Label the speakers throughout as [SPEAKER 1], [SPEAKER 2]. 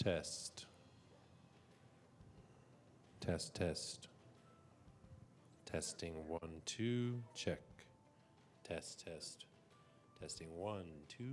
[SPEAKER 1] Test. Test, test. Testing 1, 2, check. Test, test. Testing 1, 2.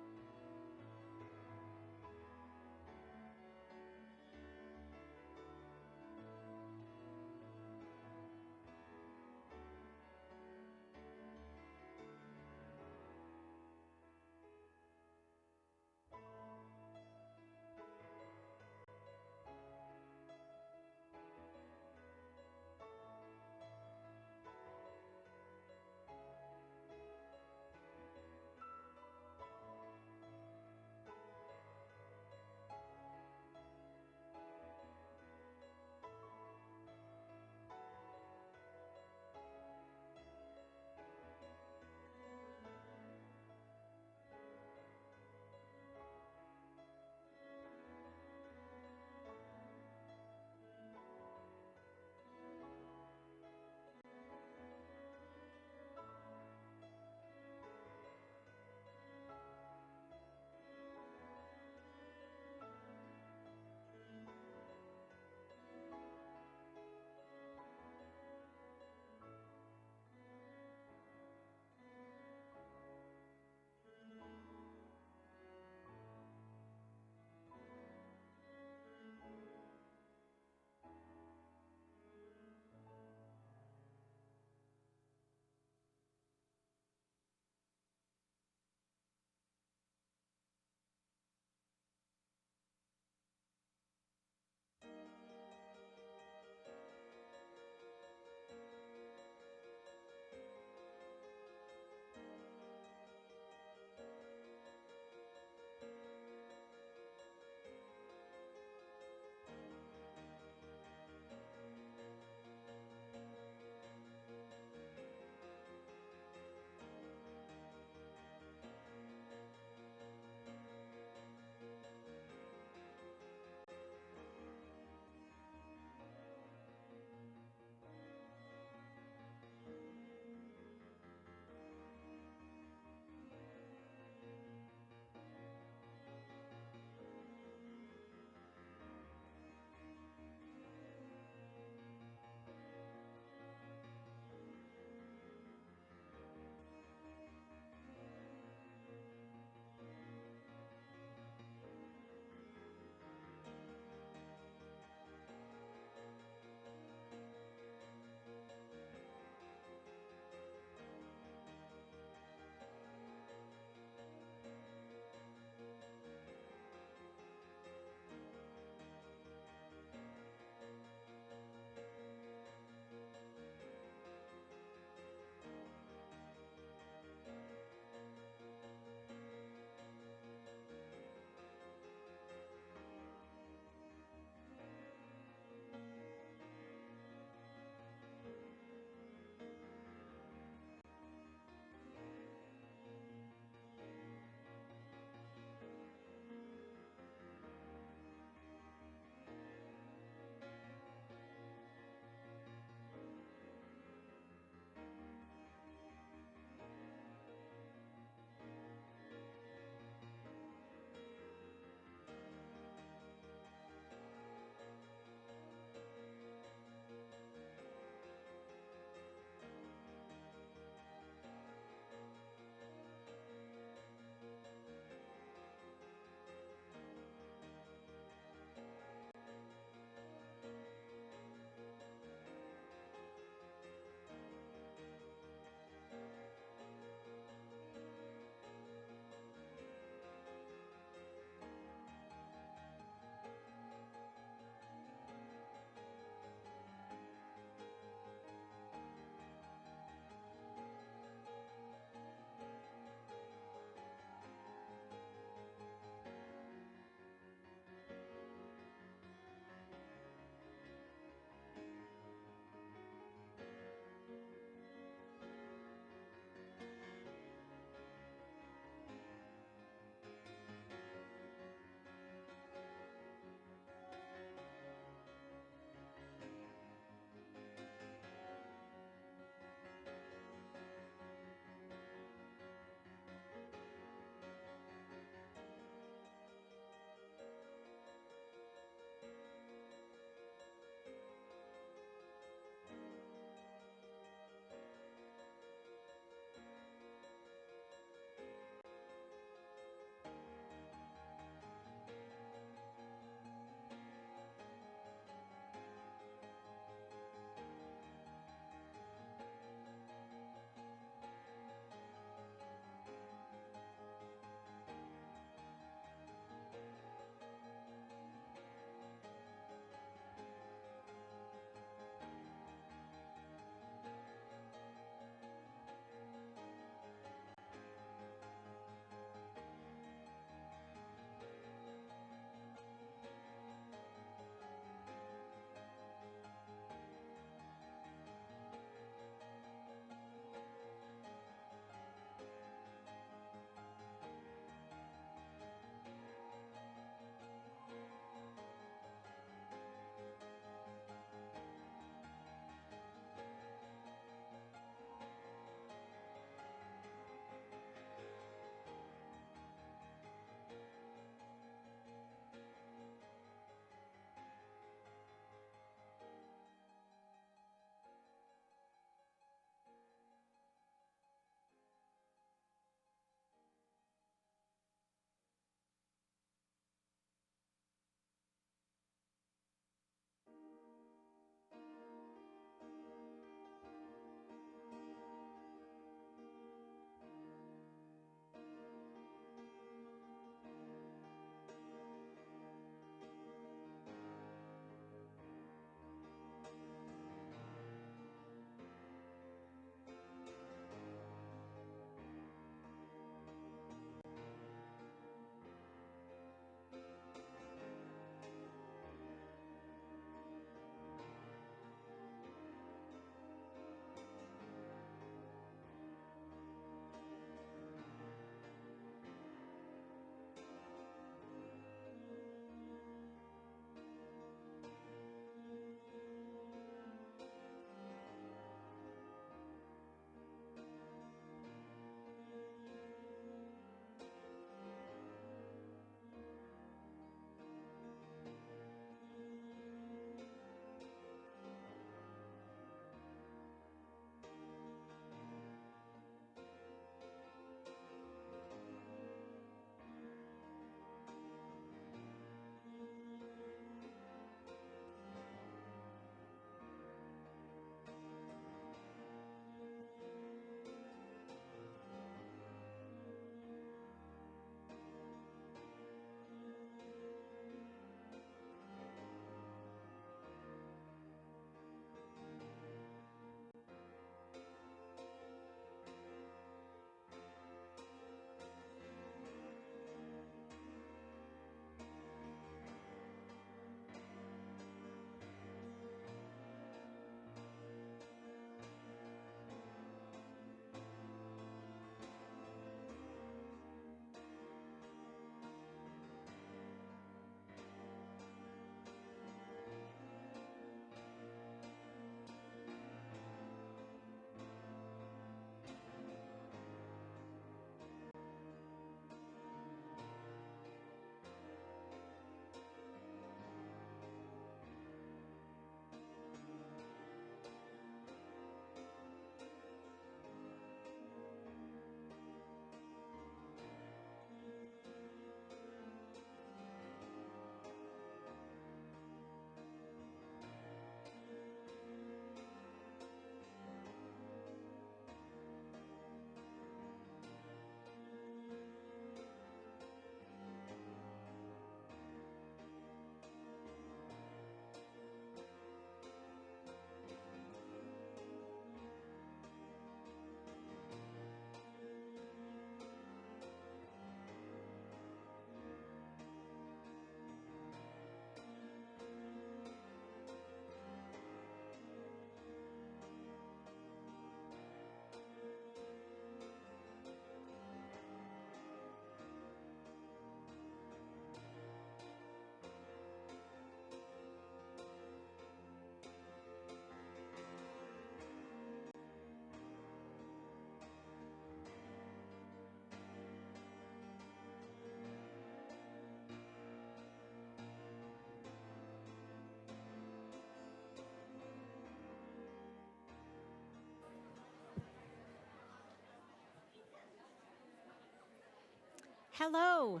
[SPEAKER 2] Hello.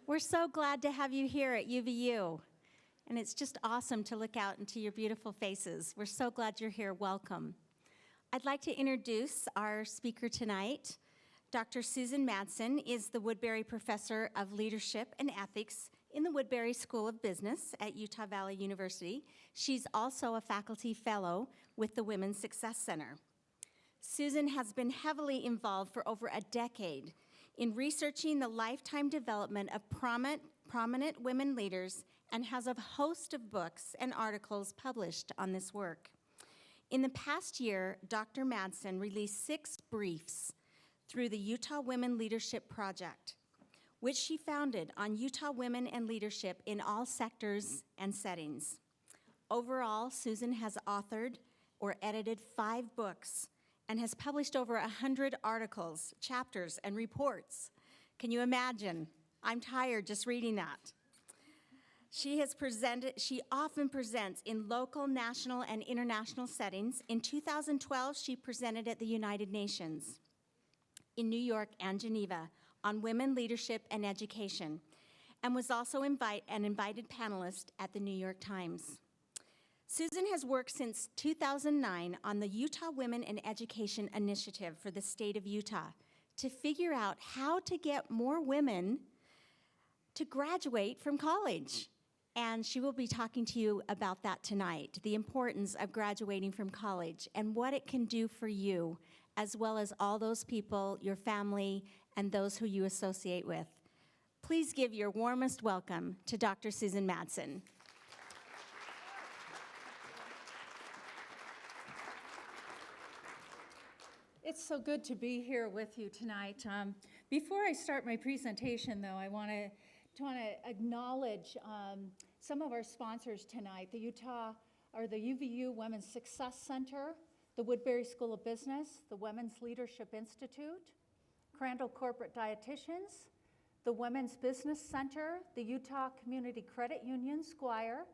[SPEAKER 2] We're so glad to have you here at UVU. And it's just awesome to look out into your beautiful faces. We're so glad you're here. Welcome. I'd like to introduce our speaker tonight. Dr. Susan Madsen is the Woodbury Professor of Leadership and Ethics in the Woodbury School of Business at Utah Valley University. She's also a faculty fellow with the Women's Success Center. Susan has been heavily involved for over a decade in researching the lifetime development of prominent women leaders and has a host of books and articles published on this work. In the past year, Dr. Madsen released 6 briefs through the Utah Women Leadership Project, which she founded on Utah women and leadership in all sectors and settings. Overall, Susan has authored or edited 5 books and has published over 100 articles, chapters, and reports. Can you imagine? I'm tired just reading that. She often presents in local, national, and international settings. In 2012, she presented at the United Nations in New York and Geneva on women leadership and education, and was also an invited panelist at the New York Times. Susan has worked since 2009 on the Utah Women in Education Initiative for the state of Utah to figure out how to get more women to graduate from college. And she will be talking to you about that tonight, the importance of graduating from college and what it can do for you, as well as all those people, your family, and those who you associate with. Please give your warmest welcome to Dr. Susan Madsen.
[SPEAKER 3] It's so good to be here with you tonight. Before I start my presentation, though, I want to acknowledge some of our sponsors tonight: the UVU Women's Success Center, the Woodbury School of Business, the Women's Leadership Institute, Crandall Corporate Dietitians, the Women's Business Center, the Utah Community Credit Union, Squire,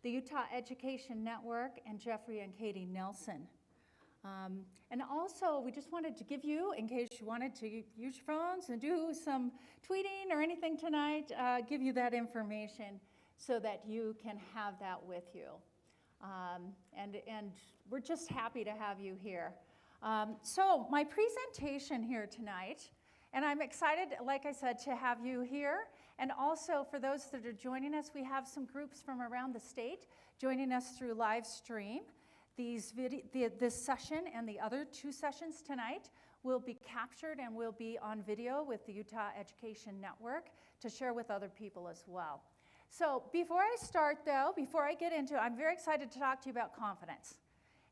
[SPEAKER 3] the Utah Education Network, and Jeffrey and Katie Nelson. And also, we just wanted to give you, in case you wanted to use your phones and do some tweeting or anything tonight, give you that information so that you can have that with you. And we're just happy to have you here. So my presentation here tonight, and I'm excited, like I said, to have you here. And also, for those that are joining us, we have some groups from around the state joining us through live stream. This session and the other 2 sessions tonight will be captured and will be on video with the Utah Education Network to share with other people as well. So before I start, though, before I get into it, I'm very excited to talk to you about confidence.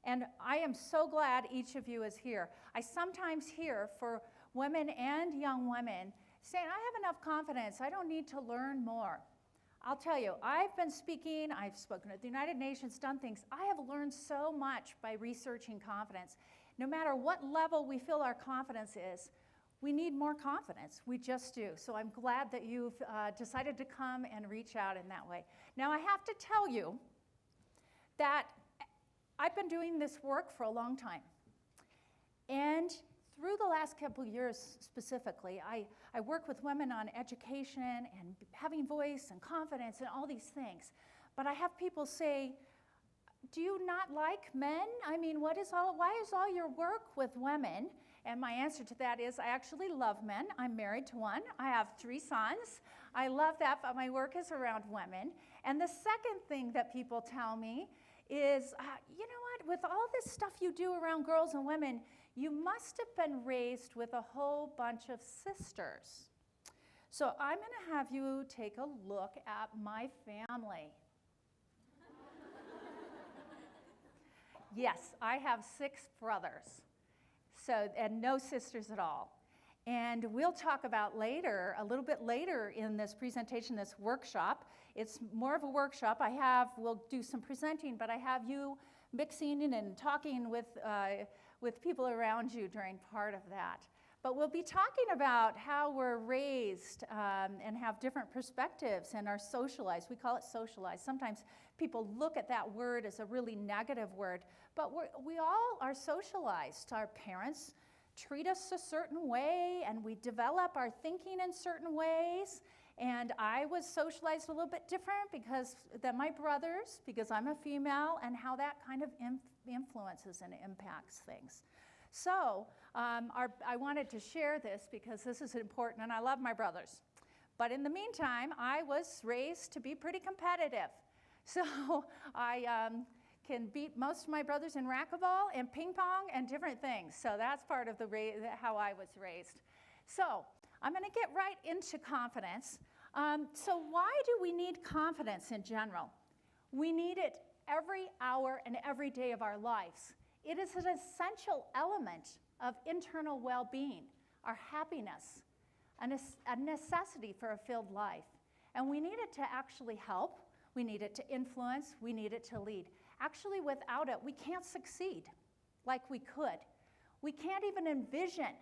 [SPEAKER 3] And I am so glad each of you is here. I sometimes hear for women and young women saying, I have enough confidence, I don't need to learn more. I'll tell you, I've been speaking, I've spoken at the United Nations, done things. I have learned so much by researching confidence. No matter what level we feel our confidence is, we need more confidence. We just do. So I'm glad that you've decided to come and reach out in that way. Now, I have to tell you that I've been doing this work for a long time. And through the last couple of years specifically, I work with women on education and having voice and confidence and all these things. But I have people say, do you not like men? I mean, why is all your work with women? And my answer to that is I actually love men. I'm married to one. I have 3 sons. I love that, but my work is around women. And the second thing that people tell me is, you know what, with all this stuff you do around girls and women, you must have been raised with a whole bunch of sisters. So I'm going to have you take a look at my family. Yes, I have 6 brothers, and no sisters at all. And we'll talk about later, a little bit later in this presentation, this workshop. It's more of a workshop. We'll do some presenting, but I have you mixing in and talking with people around you during part of that. But we'll be talking about how we're raised and have different perspectives and are socialized. We call it socialized. Sometimes people look at that word as a really negative word, but we all are socialized. Our parents treat us a certain way, and we develop our thinking in certain ways. And I was socialized a little bit different than my brothers, because I'm a female, and how that kind of influences and impacts things. So I wanted to share this because this is important, and I love my brothers. But in the meantime, I was raised to be pretty competitive. So I can beat most of my brothers in racquetball and ping pong and different things. So that's part of how I was raised. So I'm going to get right into confidence. So why do we need confidence in general? We need it every hour and every day of our lives. It is an essential element of internal well-being, our happiness, a necessity for a filled life. And we need it to actually help. We need it to influence. We need it to lead. Actually, without it, we can't succeed like we could. We can't even envision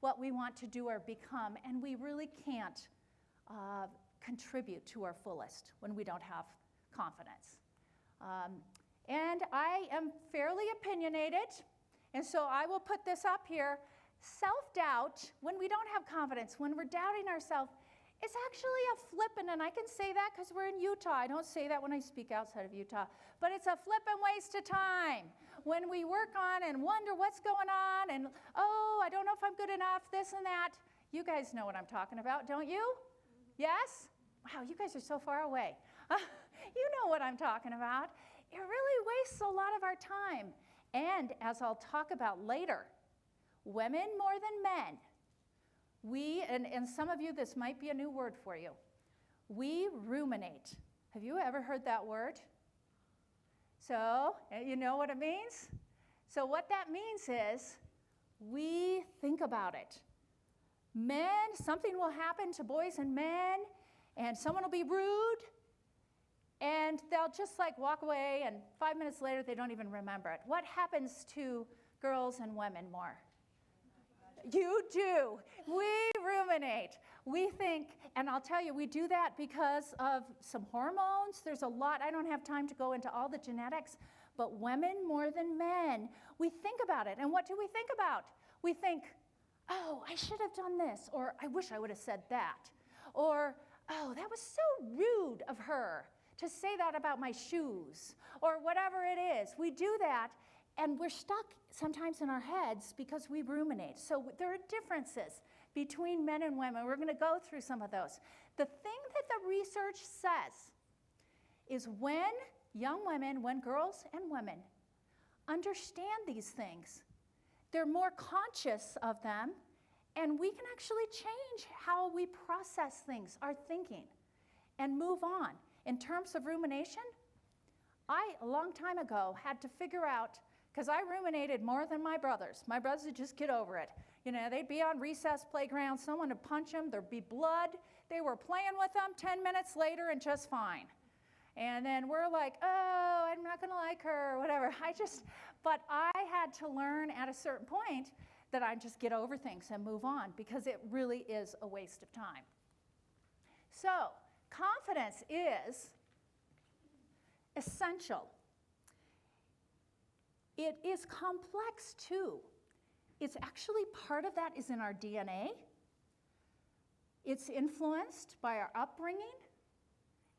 [SPEAKER 3] what we want to do or become, and we really can't contribute to our fullest when we don't have confidence. And I am fairly opinionated, and so I will put this up here. Self-doubt, when we don't have confidence, when we're doubting ourselves, it's actually a flippant, and I can say that because we're in Utah. I don't say that when I speak outside of Utah, but it's a flippant waste of time. When we work on and wonder what's going on, and oh, I don't know if I'm good enough, this and that. You guys know what I'm talking about, don't you? Yes? Wow, you guys are so far away. You know what I'm talking about. It really wastes a lot of our time. And as I'll talk about later, women more than men, and some of you, this might be a new word for you. We ruminate. Have you ever heard that word? So, you know what it means? So what that means is we think about it. Men, something will happen to boys and men, and someone will be rude, and they'll just like walk away, and 5 minutes later, they don't even remember it. What happens to girls and women more? You do. We ruminate. We think, and I'll tell you, we do that because of some hormones. There's a lot. I don't have time to go into all the genetics, but women more than men, we think about it. And what do we think about? We think, oh, I should have done this, or I wish I would have said that, or oh, that was so rude of her to say that about my shoes, or whatever it is. We do that, and we're stuck sometimes in our heads because we ruminate. So there are differences between men and women. We're going to go through some of those. The thing that the research says is when girls and women understand these things, they're more conscious of them, and we can actually change how we process things, our thinking, and move on. In terms of rumination, I, a long time ago, had to figure out, because I ruminated more than my brothers. My brothers would just get over it. You know, they'd be on recess playground, someone would punch them, there'd be blood. They were playing with them 10 minutes later and just fine. And then we're like, oh, I'm not gonna like her, or whatever. But I had to learn at a certain point that I just get over things and move on, because it really is a waste of time. So, confidence is essential. It is complex too. It's actually part of that is in our DNA. It's influenced by our upbringing.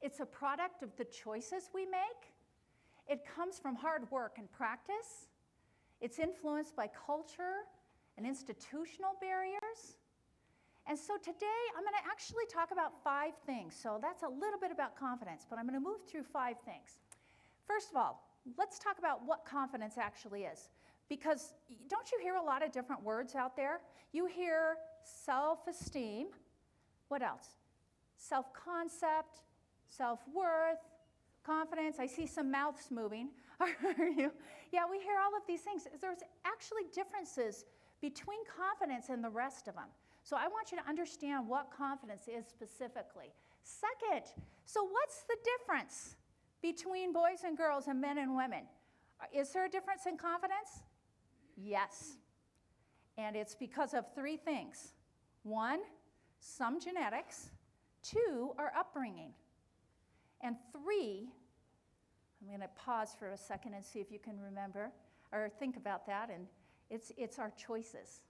[SPEAKER 3] It's a product of the choices we make. It comes from hard work and practice. It's influenced by culture and institutional barriers. And so today I'm going to actually talk about 5 things. So that's a little bit about confidence, but I'm going to move through 5 things. First of all, let's talk about what confidence actually is. Because don't you hear a lot of different words out there? You hear self-esteem. What else? Self-concept, self-worth, confidence. I see some mouths moving. Are you? Yeah, we hear all of these things. There's actually differences between confidence and the rest of them. So I want you to understand what confidence is specifically. Second, so what's the difference between boys and girls and men and women? Is there a difference in confidence? Yes. And it's because of 3 things. 1, some genetics. 2, our upbringing. And 3, I'm going to pause for a second and see if you can remember or think about that. And it's our choices.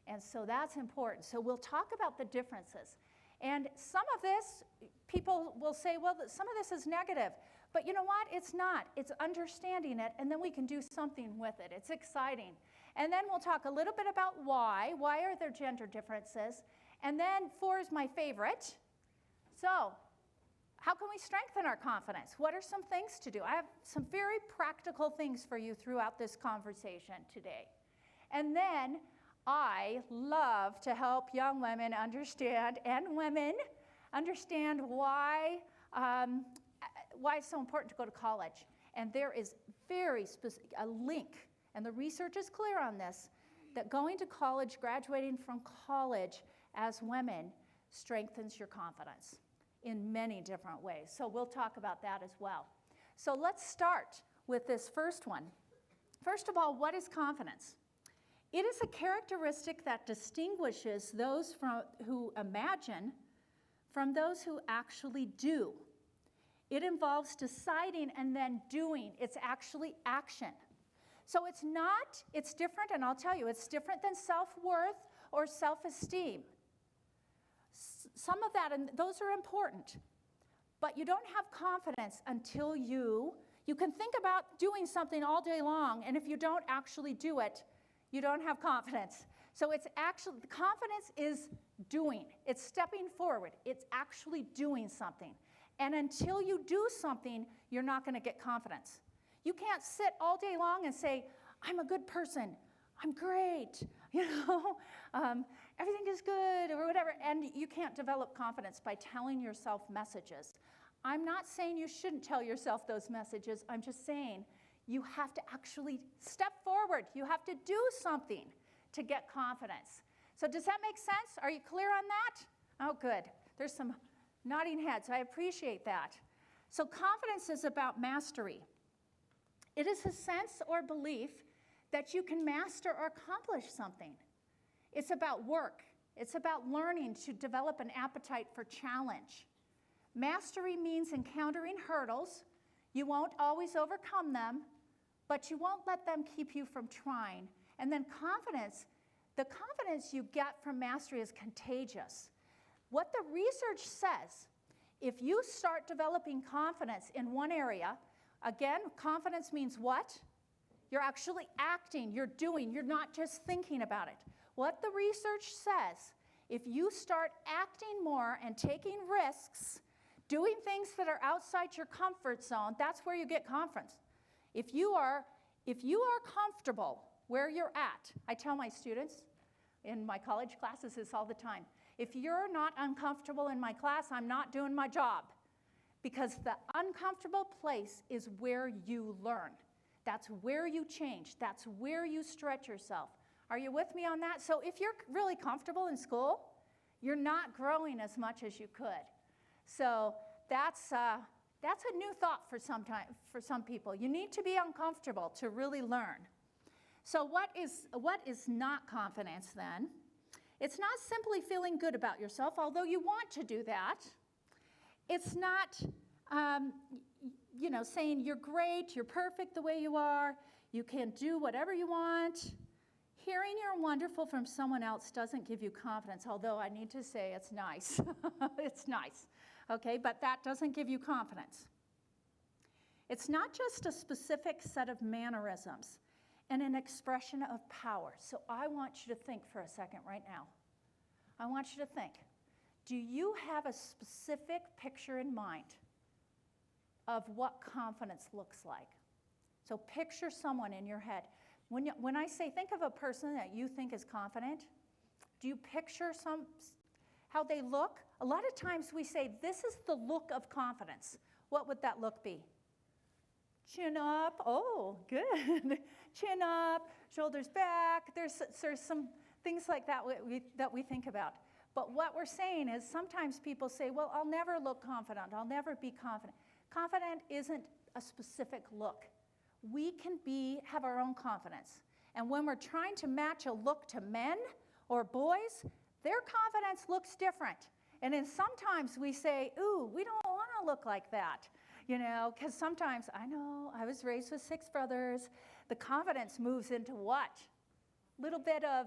[SPEAKER 3] And so that's important. So we'll talk about the differences. And some of this, people will say, well, some of this is negative. But you know what? It's not. It's understanding it, and then we can do something with it. It's exciting. And then we'll talk a little bit about why. Why are there gender differences? And then 4 is my favorite. So how can we strengthen our confidence? What are some things to do? I have some very practical things for you throughout this conversation today. And then I love to help young women understand, and women understand why it's so important to go to college. And there is very specific, a link, and the research is clear on this, that going to college, graduating from college as women strengthens your confidence in many different ways. So we'll talk about that as well. So let's start with this first one. First of all, what is confidence? It is a characteristic that distinguishes those who imagine from those who actually do. It involves deciding and then doing. It's actually action. So it's different, and I'll tell you, it's different than self-worth or self-esteem. Some of that, and those are important, but you don't have confidence until you can think about doing something all day long, and if you don't actually do it, you don't have confidence. So it's actually, the confidence is doing. It's stepping forward. It's actually doing something. And until you do something, you're not going to get confidence. You can't sit all day long and say, I'm a good person. I'm great. Everything is good or whatever. And you can't develop confidence by telling yourself messages. I'm not saying you shouldn't tell yourself those messages. I'm just saying you have to actually step forward. You have to do something to get confidence. So does that make sense? Are you clear on that? Oh, good. There's some nodding heads. I appreciate that. So confidence is about mastery. It is a sense or belief that you can master or accomplish something. It's about work. It's about learning to develop an appetite for challenge. Mastery means encountering hurdles. You won't always overcome them, but you won't let them keep you from trying. And then confidence, the confidence you get from mastery is contagious. What the research says, if you start developing confidence in one area, again, confidence means what? You're actually acting, you're doing, you're not just thinking about it. What the research says, if you start acting more and taking risks, doing things that are outside your comfort zone, that's where you get confidence. If you are comfortable where you're at, I tell my students in my college classes this all the time, if you're not uncomfortable in my class, I'm not doing my job. Because the uncomfortable place is where you learn. That's where you change. That's where you stretch yourself. Are you with me on that? So if you're really comfortable in school, you're not growing as much as you could. So that's a new thought for some people. You need to be uncomfortable to really learn. So what is not confidence then? It's not simply feeling good about yourself, although you want to do that. It's not, saying you're great, you're perfect the way you are, you can do whatever you want. Hearing you're wonderful from someone else doesn't give you confidence, although I need to say it's nice. It's nice, okay? But that doesn't give you confidence. It's not just a specific set of mannerisms and an expression of power. So I want you to think for a second right now. I want you to think. Do you have a specific picture in mind of what confidence looks like? So picture someone in your head. When I say think of a person that you think is confident, do you picture how they look? A lot of times we say, this is the look of confidence. What would that look be? Chin up. Oh, good. Chin up, shoulders back. There's some things like that that we think about. But what we're saying is sometimes people say, well, I'll never look confident. I'll never be confident. Confident isn't a specific look. We can have our own confidence. And when we're trying to match a look to men or boys, their confidence looks different. And then sometimes we say, ooh, we don't want to look like that. Because sometimes, I know, I was raised with 6 brothers. The confidence moves into what? Little bit of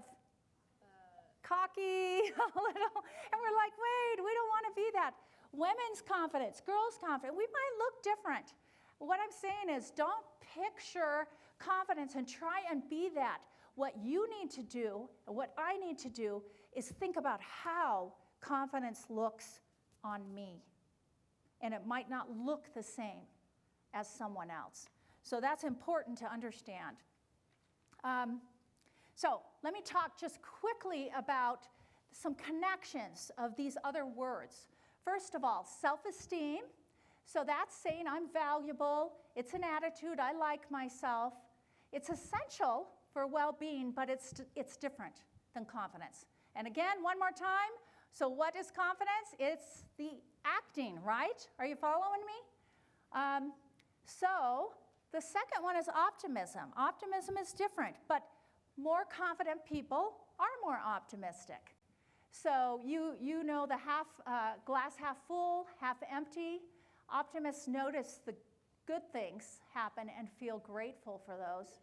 [SPEAKER 3] cocky a little, and we're like, wait, we don't want to be that. Women's confidence, girls' confidence, we might look different. What I'm saying is don't picture confidence and try and be that. What you need to do, and what I need to do, is think about how confidence looks on me. And it might not look the same as someone else. So that's important to understand. So let me talk just quickly about some connections of these other words. First of all, self-esteem. So that's saying I'm valuable. It's an attitude. I like myself. It's essential for well-being, but it's different than confidence. And again, one more time. So what is confidence? It's the acting, right? Are you following me? So the second one is optimism. Optimism is different, but more confident people are more optimistic. So you know the glass half full, half empty. Optimists notice the good things happen and feel grateful for those.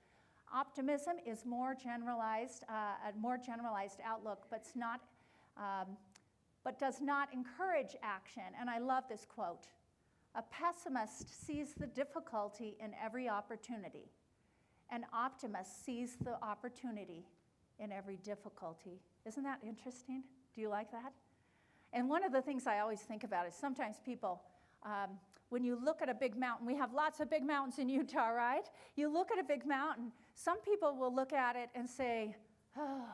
[SPEAKER 3] Optimism is more generalized, a more generalized outlook, but does not encourage action. And I love this quote. A pessimist sees the difficulty in every opportunity. An optimist sees the opportunity in every difficulty. Isn't that interesting? Do you like that? And one of the things I always think about is sometimes people, when you look at a big mountain, we have lots of big mountains in Utah, right? You look at a big mountain, some people will look at it and say, oh,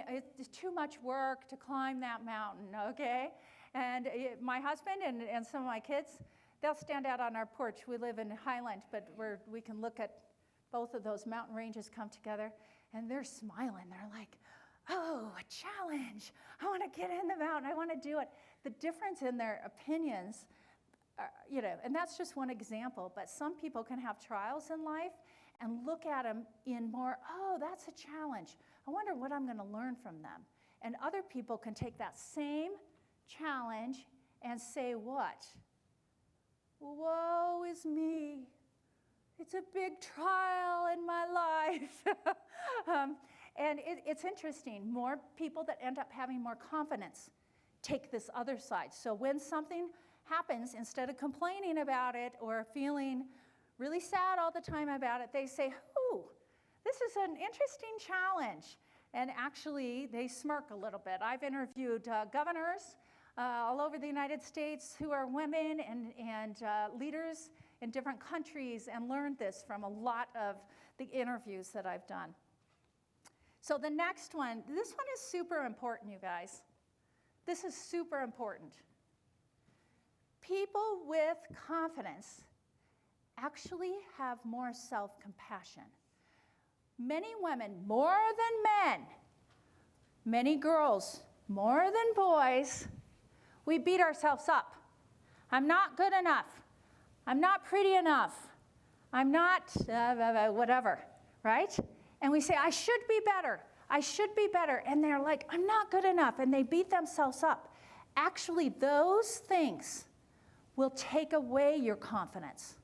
[SPEAKER 3] it's too much work to climb that mountain, okay? And my husband and some of my kids, they'll stand out on our porch. We live in Highland, but we can look at both of those mountain ranges come together, and they're smiling. They're like, oh, a challenge. I want to get in the mountain. I want to do it. The difference in their opinions, and that's just one example, but some people can have trials in life and look at them in more, oh, that's a challenge. I wonder what I'm going to learn from them. And other people can take that same challenge and say what? Woe is me. It's a big trial in my life. And it's interesting. More people that end up having more confidence take this other side. So when something happens, instead of complaining about it or feeling really sad all the time about it, they say, ooh, this is an interesting challenge. And actually, they smirk a little bit. I've interviewed governors all over the United States who are women and leaders in different countries and learned this from a lot of the interviews that I've done. So the next one, this one is super important, you guys. This is super important. People with confidence actually have more self-compassion. Many women, more than men, many girls, more than boys, we beat ourselves up. I'm not good enough. I'm not pretty enough. I'm not whatever, right? And we say, I should be better. I should be better. And they're like, I'm not good enough. And they beat themselves up. Actually, those things will take away your confidence.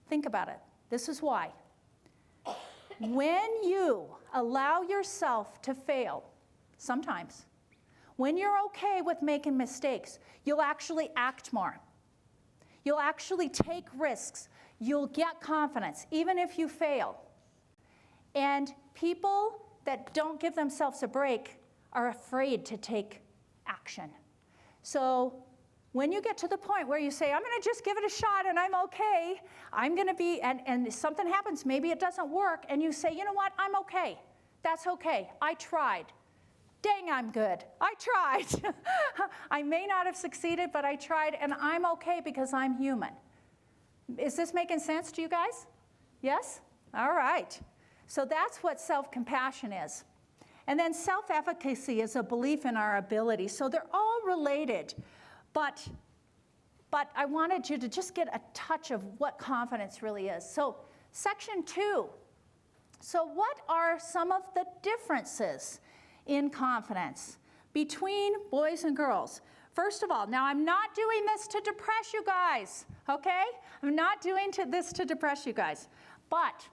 [SPEAKER 3] Think about it. This is why. When you allow yourself to fail, sometimes, when you're okay with making mistakes, you'll actually act more. You'll actually take risks. You'll get confidence, even if you fail. And people that don't give themselves a break are afraid to take action. So when you get to the point where you say, I'm going to just give it a shot and I'm okay, I'm going to be, and something happens, maybe it doesn't work, and you say, you know what, I'm okay. That's okay. I tried. Dang, I'm good. I tried. I may not have succeeded, but I tried, and I'm okay because I'm human. Is this making sense to you guys? Yes? All right. So that's what self-compassion is. And then self-efficacy is a belief in our ability. So they're all related. But I wanted you to just get a touch of what confidence really is. So section 2. So what are some of the differences in confidence between boys and girls? First of all, now I'm not doing this to depress you guys, okay? I'm not doing this to depress you guys. But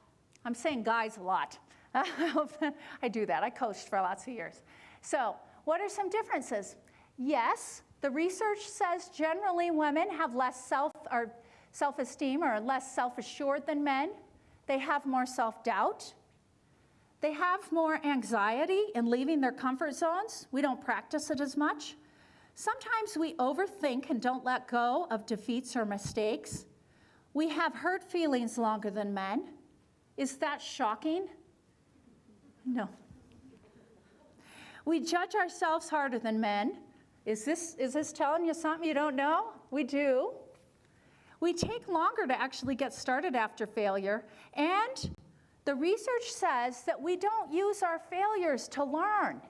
[SPEAKER 3] I'm saying guys a lot. I do that. I coached for lots of years. So what are some differences? Yes, the research says generally women have less self-esteem or less self-assured than men. They have more self-doubt. They have more anxiety in leaving their comfort zones. We don't practice it as much. Sometimes we overthink and don't let go of defeats or mistakes. We have hurt feelings longer than men. Is that shocking? No. We judge ourselves harder than men. Is this telling you something you don't know? We do. We take longer to actually get started after failure, and the research says that we don't use our failures to learn.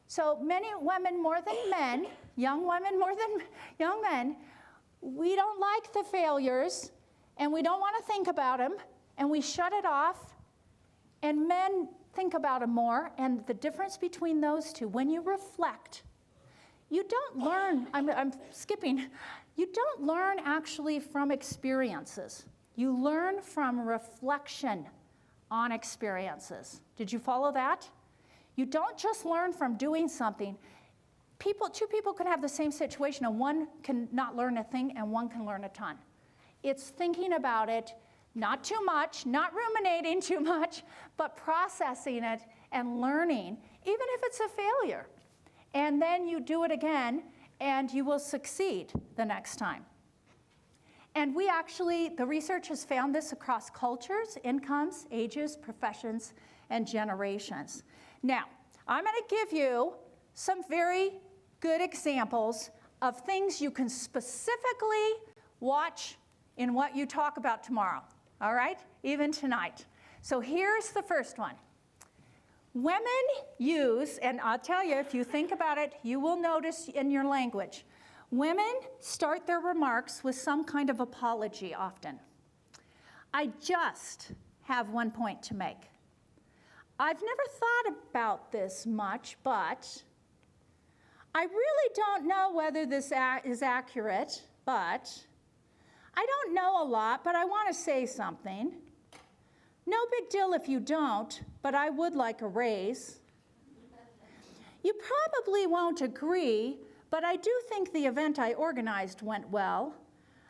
[SPEAKER 3] So many women more than men, young women more than young men, we don't like the failures, and we don't want to think about them, and we shut it off, and men think about them more. And the difference between those two, when you reflect, you don't learn, I'm skipping, you don't learn actually from experiences. You learn from reflection on experiences. Did you follow that? You don't just learn from doing something. Two people can have the same situation, and one can not learn a thing, and one can learn a ton. It's thinking about it, not too much, not ruminating too much, but processing it and learning, even if it's a failure. And then you do it again, and you will succeed the next time. And the research has found this across cultures, incomes, ages, professions, and generations. Now, I'm going to give you some very good examples of things you can specifically watch in what you talk about tomorrow, all right? Even tonight. So here's the first one. Women use, and I'll tell you, if you think about it, you will notice in your language, women start their remarks with some kind of apology often. I just have one point to make. I've never thought about this much, but I really don't know whether this is accurate, but I don't know a lot, but I want to say something. No big deal if you don't, but I would like a raise. You probably won't agree, but I do think the event I organized went well.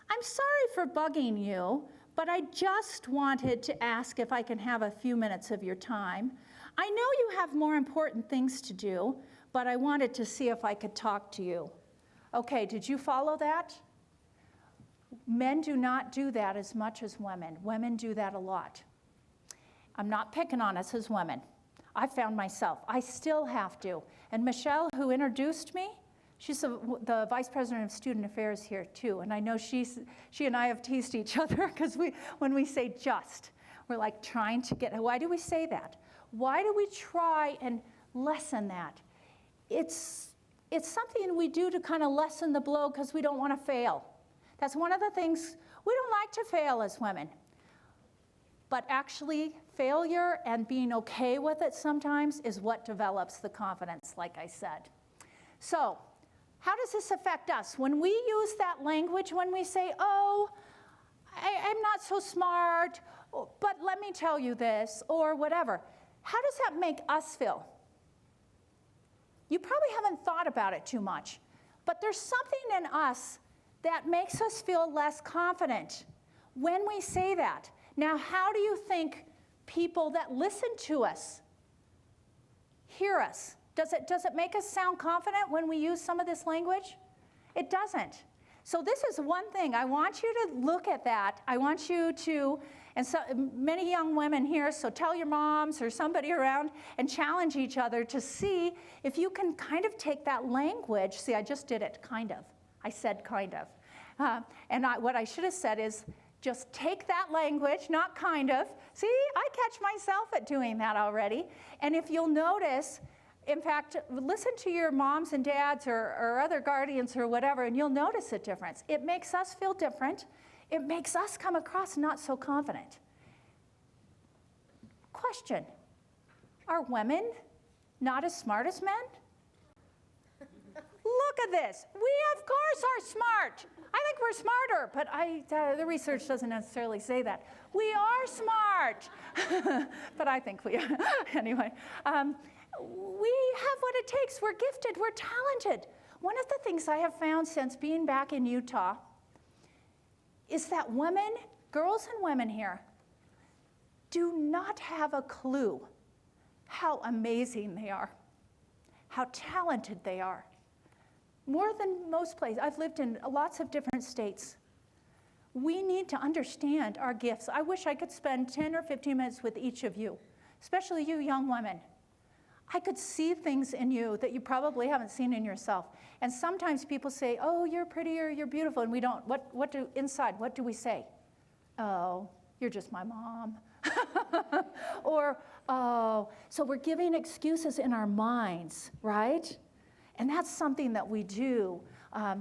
[SPEAKER 3] I'm sorry for bugging you, but I just wanted to ask if I can have a few minutes of your time. I know you have more important things to do, but I wanted to see if I could talk to you. Okay, did you follow that? Men do not do that as much as women. Women do that a lot. I'm not picking on us as women. I found myself. I still have to. And Michelle, who introduced me, she's the Vice President of Student Affairs here too. And I know she and I have teased each other because when we say just, we're like trying to get, why do we say that? Why do we try and lessen that? It's something we do to kind of lessen the blow because we don't want to fail. That's one of the things, we don't like to fail as women. But actually, failure and being okay with it sometimes is what develops the confidence, like I said. So, how does this affect us? When we use that language, when we say, oh, I'm not so smart, but let me tell you this, or whatever, how does that make us feel? You probably haven't thought about it too much, but there's something in us that makes us feel less confident when we say that. Now, how do you think people that listen to us hear us? Does it make us sound confident when we use some of this language? It doesn't. So this is one thing. I want you to look at that. I want you to, and so many young women here, so tell your moms or somebody around and challenge each other to see if you can kind of take that language. See, I just did it, kind of. I said kind of. What I should have said is, just take that language, not kind of. See, I catch myself at doing that already. And if you'll notice, in fact, listen to your moms and dads or other guardians or whatever, and you'll notice a difference. It makes us feel different. It makes us come across not so confident. Question, are women not as smart as men? Look look at this. We, of course, are smart. I think we're smarter, but the research doesn't necessarily say that. We are smart, but I think we are. Anyway, we have what it takes. We're gifted. We're talented. One of the things I have found since being back in Utah is that women, girls and women here, do not have a clue how amazing they are, how talented they are. More than most places. I've lived in lots of different states. We need to understand our gifts. I wish I could spend 10 or 15 minutes with each of you, especially you young women. I could see things in you that you probably haven't seen in yourself. And sometimes people say, oh, you're pretty or you're beautiful, and we don't. What do we say? Oh, you're just my mom. Or, oh, so we're giving excuses in our minds, right? And that's something that we do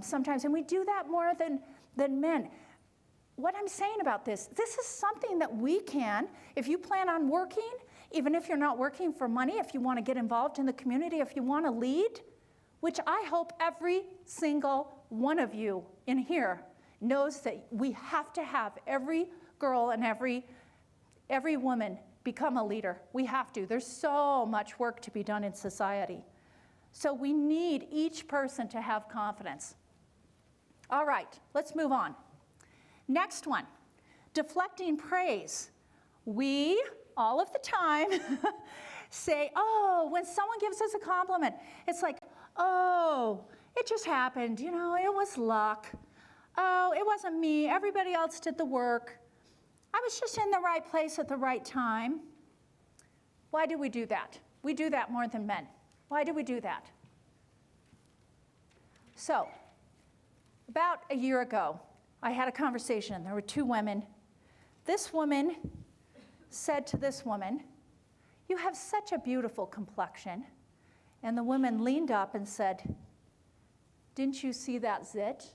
[SPEAKER 3] sometimes, and we do that more than men. What I'm saying about this is something that we can, if you plan on working, even if you're not working for money, if you want to get involved in the community, if you want to lead, which I hope every single one of you in here knows that we have to have every girl and every woman become a leader. We have to. There's so much work to be done in society. So we need each person to have confidence. All right, let's move on. Next one, deflecting praise. We, all of the time, say, oh, when someone gives us a compliment, it's like, oh, it just happened, it was luck. Oh, it wasn't me, everybody else did the work. I was just in the right place at the right time. Why do we do that? We do that more than men. Why do we do that? So, about a year ago, I had a conversation. There were two women. This woman said to this woman, you have such a beautiful complexion. And the woman leaned up and said, didn't you see that zit?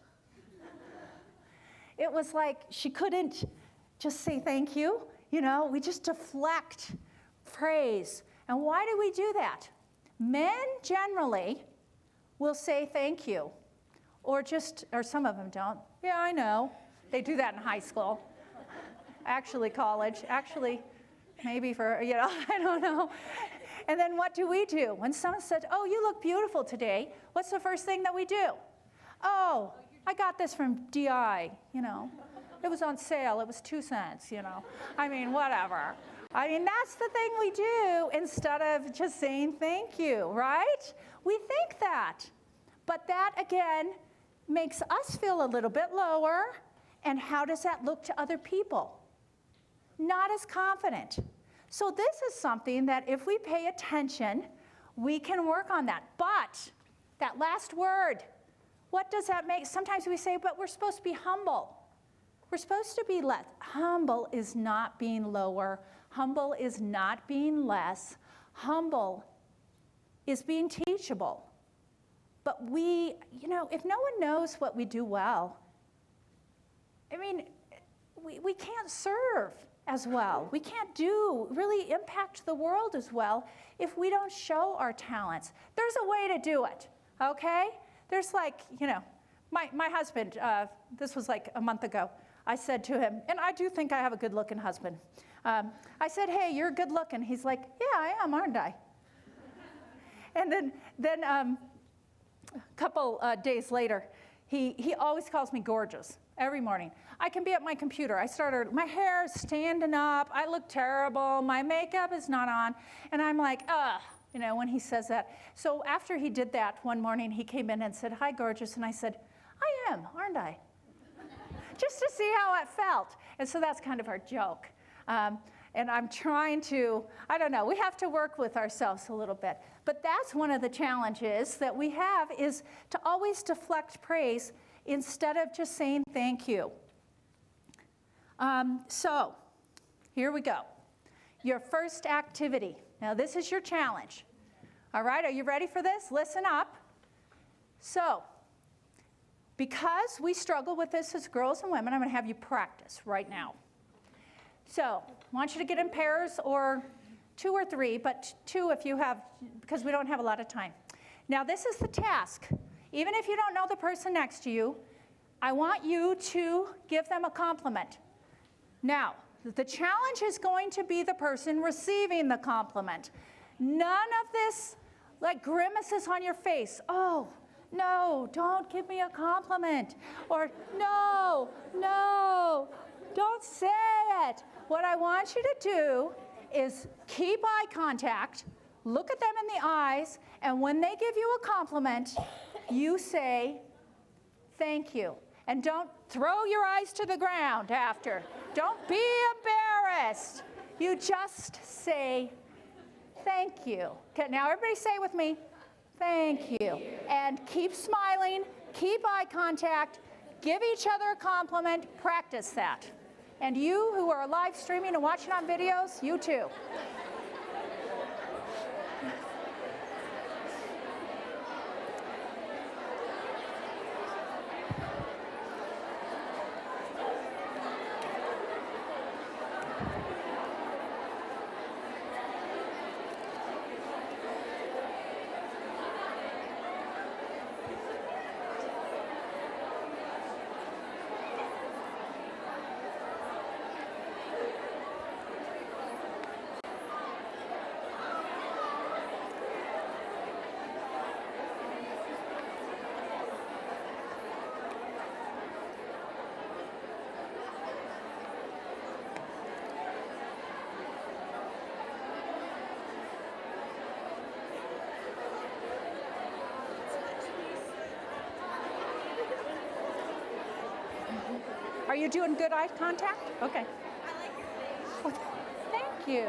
[SPEAKER 3] It was like she couldn't just say thank you. We just deflect praise. And why do we do that? Men generally will say thank you, or some of them don't. Yeah, I know. They do that in high school. Actually, college. Actually, maybe for, I don't know. And then what do? When someone says, oh, you look beautiful today, what's the first thing that we do? Oh, I got this from DI, It was on sale. It was 2 cents, whatever. That's the thing we do instead of just saying thank you, right? We think that. But that, again, makes us feel a little bit lower. And how does that look to other people? Not as confident. So this is something that if we pay attention, we can work on that. But that last word, what does that make? Sometimes we say, but we're supposed to be humble. We're supposed to be less. Humble is not being lower. Humble is not being less. Humble is being teachable. But we, if no one knows what we do well, we can't serve as well. We can't really impact the world as well if we don't show our talents. There's a way to do it, okay? There's my husband, this was like a month ago, I said to him, and I do think I have a good-looking husband. I said, hey, you're good-looking. He's like, yeah, I am, aren't I? And then a couple days later, he always calls me gorgeous every morning. I can be at my computer. My hair is standing up. I look terrible. My makeup is not on. And I'm like, ugh, when he says that. So after he did that one morning, he came in and said, hi, gorgeous. And I said, I am, aren't I? Just to see how it felt. And so that's kind of our joke. And I'm trying to, I don't know, we have to work with ourselves a little bit. But that's one of the challenges that we have, is to always deflect praise instead of just saying thank you. So here we go. Your first activity. Now this is your challenge. All right, are you ready for this? Listen up. So, because we struggle with this as girls and women, I'm going to have you practice right now. So, I want you to get in pairs, or 2 or 3, but 2 if you have, because we don't have a lot of time. Now, this is the task. Even if you don't know the person next to you, I want you to give them a compliment. Now, the challenge is going to be the person receiving the compliment. None of this like grimaces on your face. Oh, no, don't give me a compliment. Or no, don't say it. What I want you to do is keep eye contact, look at them in the eyes, and when they give you a compliment, you say, thank you. And don't throw your eyes to the ground after. Don't be embarrassed. You just say, thank you. Okay, now everybody say it with me, thank you. And keep smiling, keep eye contact, give each other a compliment, practice that. And you who are live streaming and watching on videos, you too. Are you doing good eye contact? Okay. Well, thank you.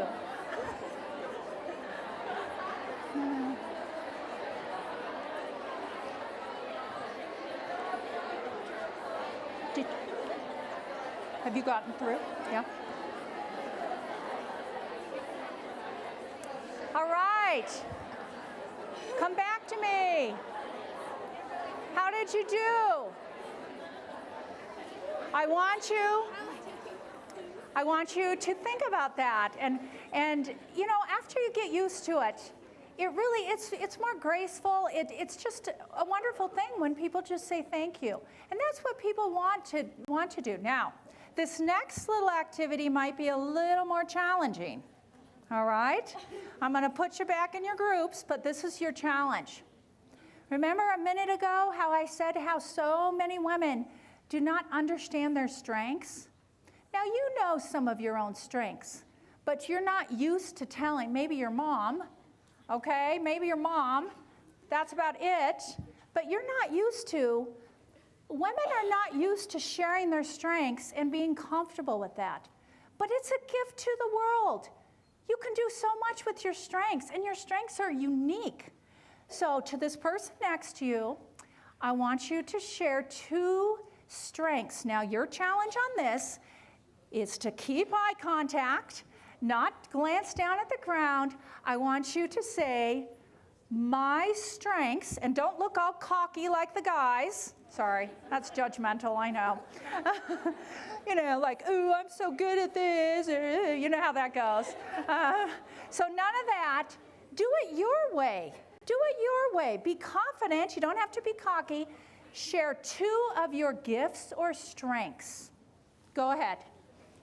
[SPEAKER 3] Have you gotten through? Yeah. All right. Come back to me. How did you do? I want you to think about that, and you know, after you get used to it, it's more graceful. It's just a wonderful thing when people just say thank you, and that's what people want to do. Now, this next little activity might be a little more challenging. All right, I'm going to put you back in your groups, but this is your challenge. Remember a minute ago how I said how so many women do not understand their strengths? Now, you know some of your own strengths, but you're not used to telling, maybe your mom, okay? Maybe your mom, that's about it, but you're not used to, women are not used to sharing their strengths and being comfortable with that. But it's a gift to the world. You can do so much with your strengths, and your strengths are unique. So to this person next to you, I want you to share 2 strengths. Now, your challenge on this is to keep eye contact, not glance down at the ground. I want you to say, my strengths, and don't look all cocky like the guys. Sorry, that's judgmental, I know. You know, like, ooh, I'm so good at this. You know how that goes. So none of that. Do it your way. Do it your way. Be confident. You don't have to be cocky. Share 2 of your gifts or strengths. Go ahead.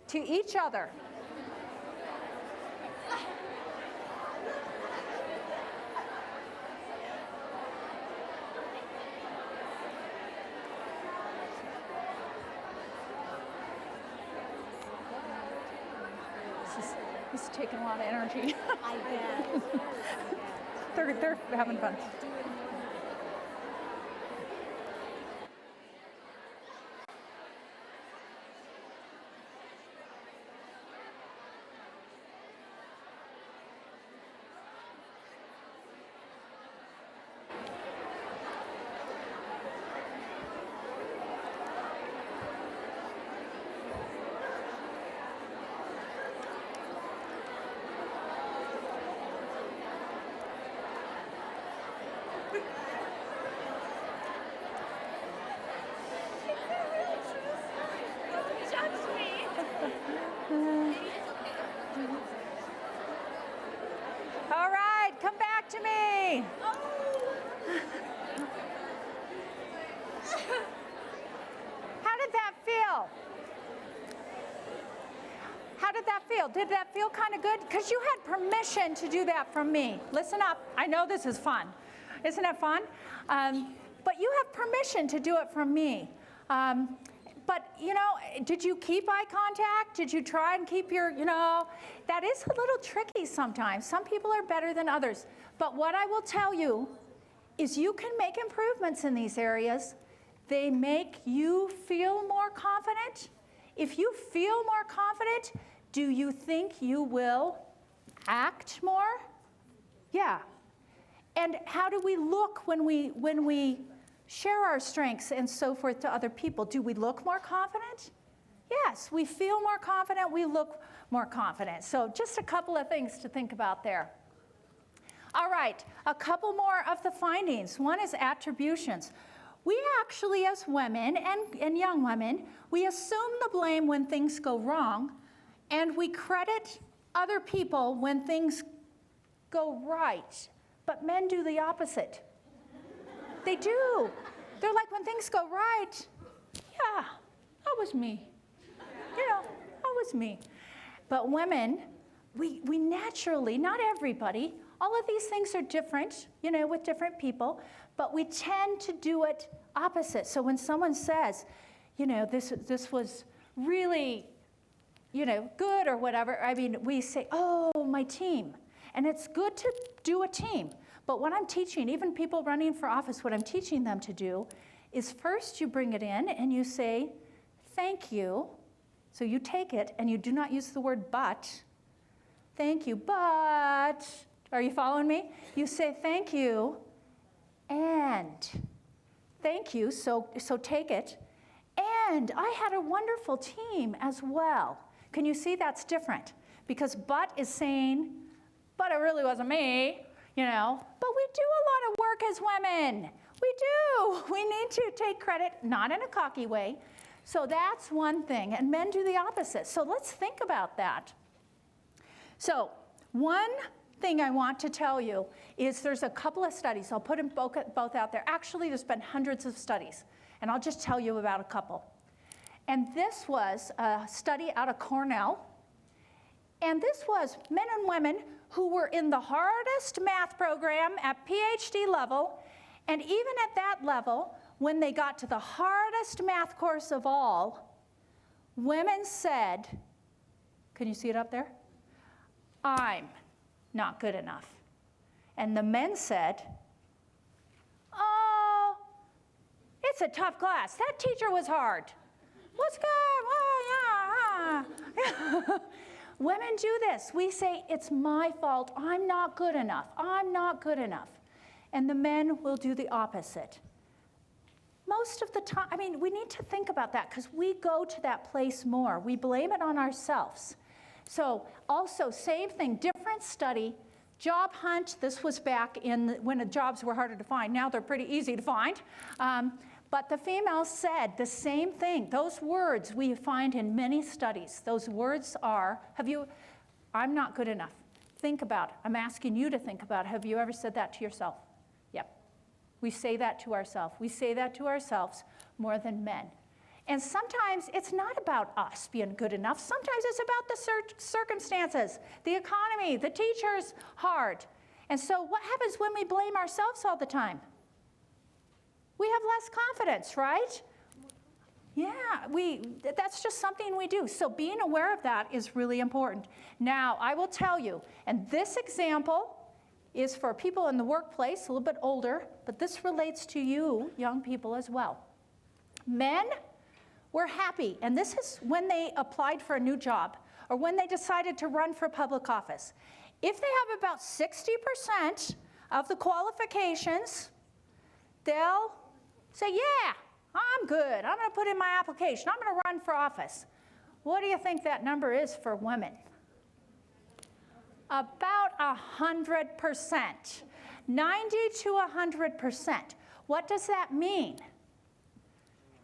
[SPEAKER 3] To each other. This is taking a lot of energy.
[SPEAKER 2] I bet.
[SPEAKER 3] They're having fun. All right, come back to me. How did that feel? Did that feel kind of good? Because you had permission to do that from me. Listen up. I know this is fun. Isn't it fun? But you have permission to do it from me. But, you know, did you keep eye contact? Did you try and keep your, you know, that is a little tricky sometimes. Some people are better than others. But what I will tell you is you can make improvements in these areas. They make you feel more confident. If you feel more confident, do you think you will act more? Yeah. And how do we look when we share our strengths and so forth to other people? Do we look more confident? Yes, we feel more confident, we look more confident. So just a couple of things to think about there. All right, a couple more of the findings. One is attributions. We actually, as women and young women, we assume the blame when things go wrong, and we credit other people when things go right. But men do the opposite. They do. They're like, when things go right, yeah, that was me. You know, that was me. But women, we naturally, not everybody, all of these things are different, you know, with different people, but we tend to do it opposite. So when someone says, you know, this was really, you know, good or whatever, I mean, we say, oh, my team. And it's good to do a team. But what I'm teaching, even people running for office, what I'm teaching them to do is first you bring it in and you say, thank you. So you take it and you do not use the word but. Thank you, but. Are you following me? You say thank you and thank you, so take it. And I had a wonderful team as well. Can you see that's different? Because but is saying, but it really wasn't me. You know, but we do a lot of work as women. We do. We need to take credit, not in a cocky way. So that's one thing. And men do the opposite. So let's think about that. So one thing I want to tell you is there's a couple of studies. I'll put them both out there. Actually, there's been hundreds of studies. And I'll just tell you about a couple. And this was a study out of Cornell. And this was men and women who were in the hardest math program at PhD level, and even at that level, when they got to the hardest math course of all, women said, can you see it up there? I'm not good enough. And the men said, oh, it's a tough class. That teacher was hard. What's good? Oh, yeah. Women do this. We say, it's my fault. I'm not good enough. I'm not good enough. And the men will do the opposite. Most of the time, I mean, we need to think about that because we go to that place more. We blame it on ourselves. So also, same thing, different study, job hunt. This was back when the jobs were harder to find. Now they're pretty easy to find. But the females said the same thing. Those words we find in many studies. Those words are, I'm not good enough. Think about it. I'm asking you to think about it. Have you ever said that to yourself? Yep. We say that to ourselves. We say that to ourselves more than men. And sometimes it's not about us being good enough. Sometimes it's about the circumstances, the economy, the teacher's hard. And so what happens when we blame ourselves all the time? We have less confidence, right? Yeah, that's just something we do. So being aware of that is really important. Now, I will tell you, and this example is for people in the workplace, a little bit older, but this relates to you, young people, as well. Men were happy, and this is when they applied for a new job or when they decided to run for public office. If they have about 60% of the qualifications, they'll say, yeah, I'm good. I'm going to put in my application. I'm going to run for office. What do you think that number is for women? About 100%. 90 to 100%. What does that mean?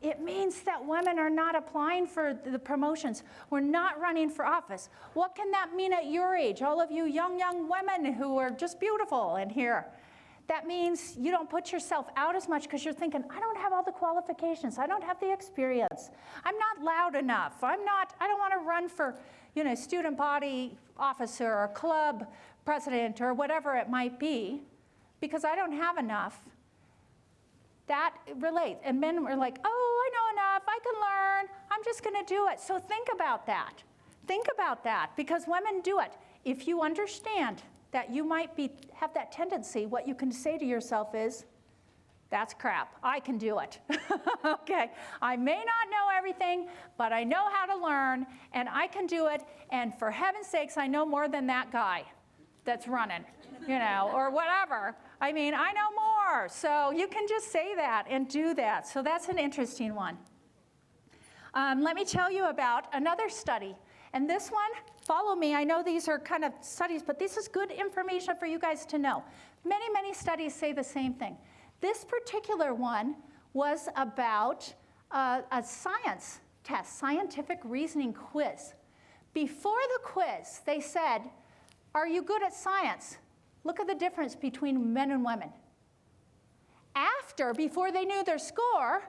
[SPEAKER 3] It means that women are not applying for the promotions. We're not running for office. What can that mean at your age? All of you young women who are just beautiful in here. That means you don't put yourself out as much because you're thinking, I don't have all the qualifications. I don't have the experience. I'm not loud enough. I don't want to run for, student body officer or club president or whatever it might be because I don't have enough. That relates. And men were like, oh, I know enough. I can learn. I'm just going to do it. So think about that. Think about that because women do it. If you understand that you might have that tendency, what you can say to yourself is, that's crap, I can do it. Okay, I may not know everything, but I know how to learn, and I can do it, and for heaven's sakes, I know more than that guy that's running, or whatever. I mean, I know more, so you can just say that and do that. So that's an interesting one. Let me tell you about another study. And this one, follow me. I know these are kind of studies, but this is good information for you guys to know. Many, many studies say the same thing. This particular one was about a science test, scientific reasoning quiz. Before the quiz, they said, are you good at science? Look at the difference between men and women. Before they knew their score,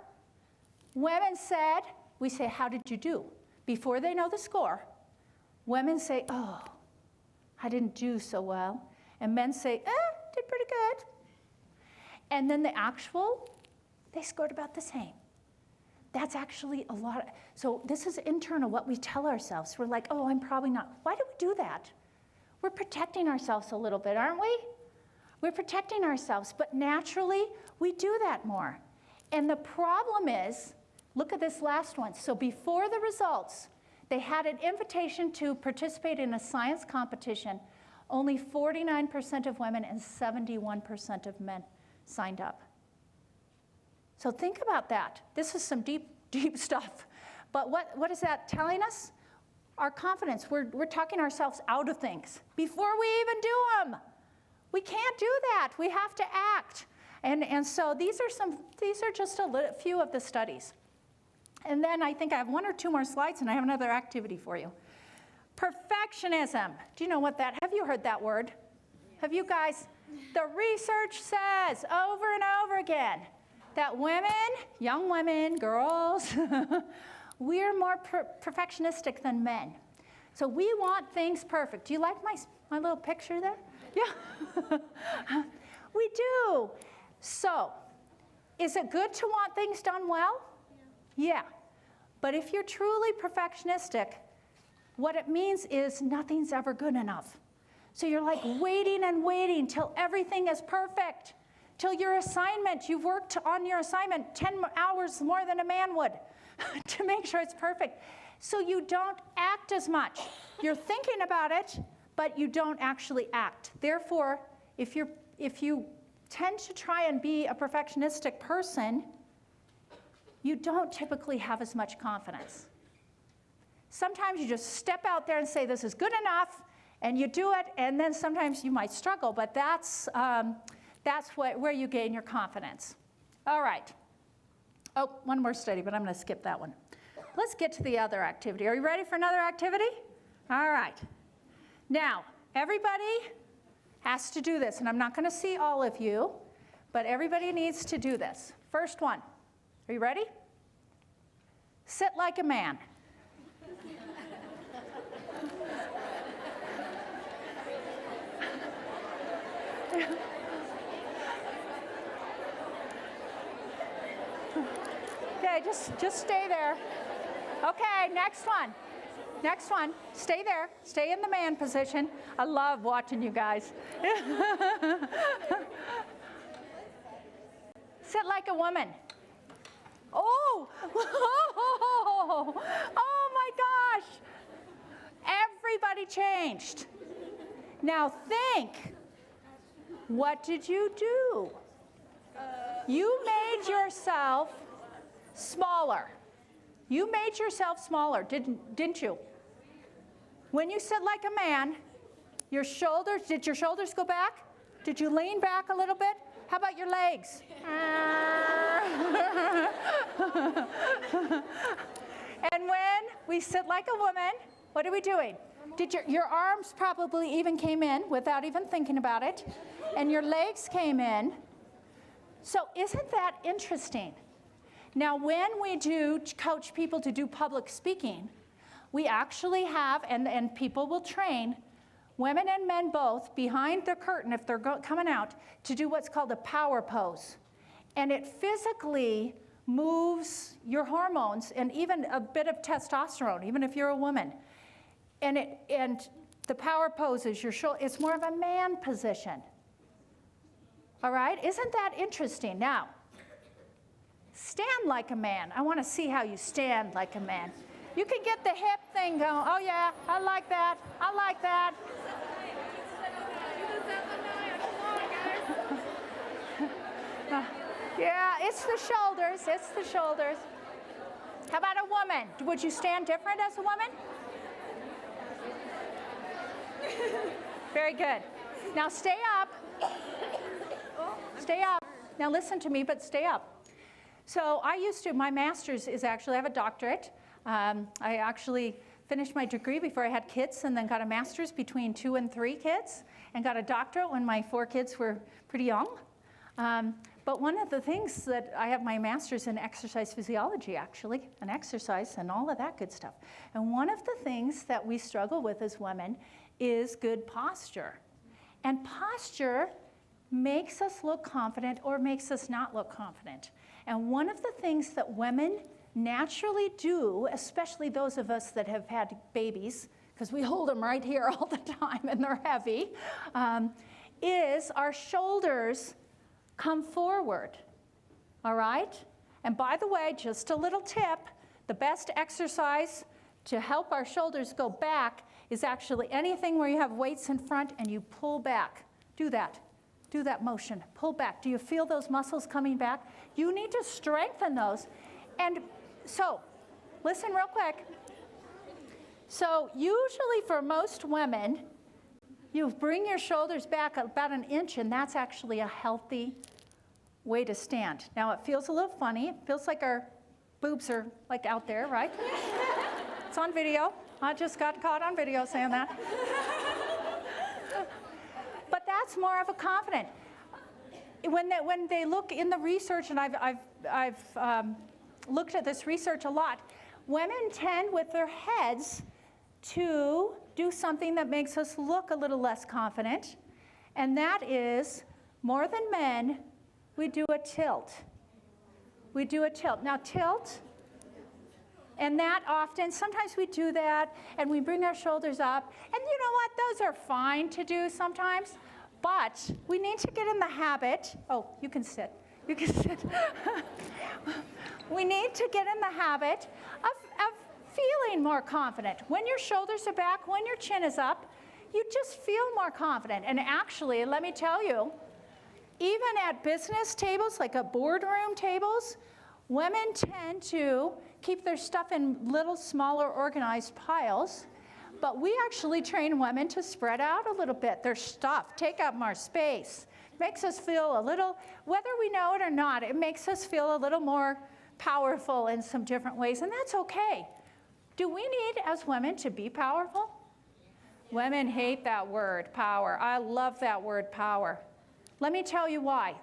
[SPEAKER 3] women said, we say, how did you do? Before they know the score, women say, oh, I didn't do so well. And men say, did pretty good. And then they scored about the same. That's actually a lot. So this is internal, what we tell ourselves. We're like, oh, I'm probably not. Why do we do that? We're protecting ourselves a little bit, aren't we? We're protecting ourselves, but naturally, we do that more. And the problem is, look at this last one. So before the results, they had an invitation to participate in a science competition. Only 49% of women and 71% of men signed up. So think about that. This is some deep, deep stuff. But what is that telling us? Our confidence. We're talking ourselves out of things before we even do them. We can't do that. We have to act. And so these are just a few of the studies. And then I think I have one or two more slides, and I have another activity for you. Perfectionism. Do you know what that? Have you heard that word? Have you guys? The research says over and over again that women, young women, girls, we're more perfectionistic than men. So we want things perfect. Do you like my little picture there? Yeah. We do. So, is it good to want things done well? Yeah. But if you're truly perfectionistic, what it means is nothing's ever good enough. So you're like waiting and waiting till everything is perfect, till your assignment, you've worked on your assignment 10 hours more than a man would to make sure it's perfect. So you don't act as much. You're thinking about it, but you don't actually act. Therefore, if you tend to try and be a perfectionistic person, you don't typically have as much confidence. Sometimes you just step out there and say, this is good enough, and you do it, and then sometimes you might struggle, but that's where you gain your confidence. All right. Oh, one more study, but I'm going to skip that one. Let's get to the other activity. Are you ready for another activity? All right. Now, everybody has to do this, and I'm not going to see all of you, but everybody needs to do this. First one. Are you ready? Sit like a man. Okay, just stay there. Okay, next one. Next one. Stay there. Stay in the man position. I love watching you guys. Sit like a woman. Oh, oh my gosh. Everybody changed. Now think, what did you do? You made yourself smaller. You made yourself smaller, didn't you? When you sit like a man, your shoulders, did your shoulders go back? Did you lean back a little bit? How about your legs? And when we sit like a woman, what are we doing? Your arms probably even came in without even thinking about it, and your legs came in. So isn't that interesting? Now, when we do coach people to do public speaking, we actually have, and people will train women and men both behind the curtain, if they're coming out, to do what's called a power pose. And it physically moves your hormones and even a bit of testosterone, even if you're a woman. And the power pose is it's more of a man position. All right? Isn't that interesting? Now, stand like a man. I want to see how you stand like a man. You can get the hip thing going. Oh, yeah, I like that. I like that. Yeah, it's the shoulders. It's the shoulders. How about a woman? Would you stand different as a woman? Very good. Now stay up. Stay up. Now listen to me, but stay up. So my master's is actually, I have a doctorate. I actually finished my degree before I had kids, and then got a master's between 2 and 3 kids, and got a doctorate when my 4 kids were pretty young. But one of the things that I have my master's in exercise physiology, actually, and exercise and all of that good stuff. And one of the things that we struggle with as women is good posture. And posture makes us look confident or makes us not look confident. And one of the things that women naturally do, especially those of us that have had babies, because we hold them right here all the time and they're heavy, is our shoulders come forward, all right? And by the way, just a little tip, the best exercise to help our shoulders go back is actually anything where you have weights in front and you pull back. Do that. Do that motion. Pull back. Do you feel those muscles coming back? You need to strengthen those. And so, listen real quick. So usually for most women, you bring your shoulders back about an inch, and that's actually a healthy way to stand. Now it feels a little funny. It feels like our boobs are like out there, right? It's on video. I just got caught on video saying that. But that's more of a confident. When they look in the research, and I've looked at this research a lot, women tend with their heads to do something that makes us look a little less confident, and that is, more than men, we do a tilt. We do a tilt. Now tilt, and that often, sometimes we do that, and we bring our shoulders up, and you know what, those are fine to do sometimes, but we need to get in the habit, oh, you can sit, you can sit. We need to get in the habit of feeling more confident. When your shoulders are back, when your chin is up, you just feel more confident. And actually, let me tell you, even at business tables, like a boardroom tables, women tend to keep their stuff in little smaller organized piles, but we actually train women to spread out a little bit. Their stuff, take up more space. Makes us feel a little, whether we know it or not, it makes us feel a little more powerful in some different ways, and that's okay. Do we need, as women, to be powerful? Women hate that word, power. I love that word, power. Let me tell you why.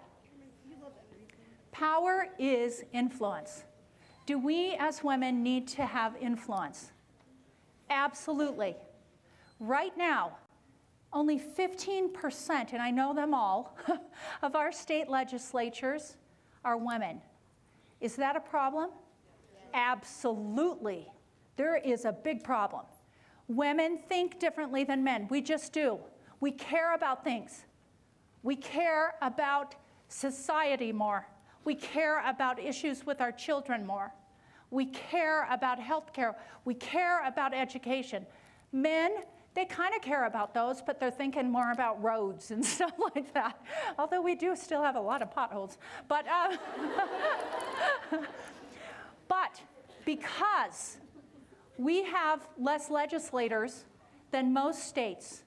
[SPEAKER 3] Power is influence. Do we, as women, need to have influence? Absolutely. Right now, only 15%, and I know them all, of our state legislatures are women. Is that a problem? Absolutely. There is a big problem. Women think differently than men. We just do. We care about things. We care about society more. We care about issues with our children more. We care about health care. We care about education. Men, they kind of care about those, but they're thinking more about roads and stuff like that. Although we do still have a lot of potholes. But, but because we have less legislators than most states,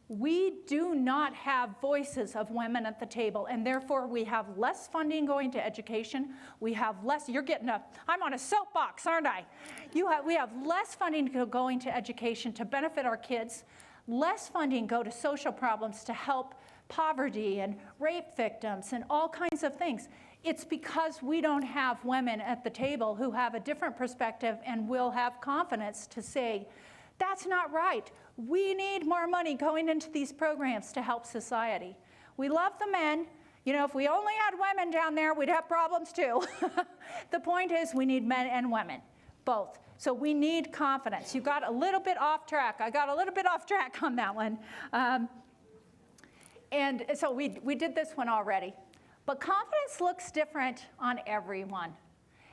[SPEAKER 3] We do not have voices of women at the table, and therefore we have less funding going to education. We have less, I'm on a soapbox, aren't I? We have less funding going to education to benefit our kids, less funding go to social problems to help poverty and rape victims and all kinds of things. It's because we don't have women at the table who have a different perspective and will have confidence to say, that's not right. We need more money going into these programs to help society. We love the men. You know, if we only had women down there, we'd have problems too. The point is we need men and women, both. So we need confidence. You got a little bit off track. I got a little bit off track on that one. And so we did this one already. But confidence looks different on everyone.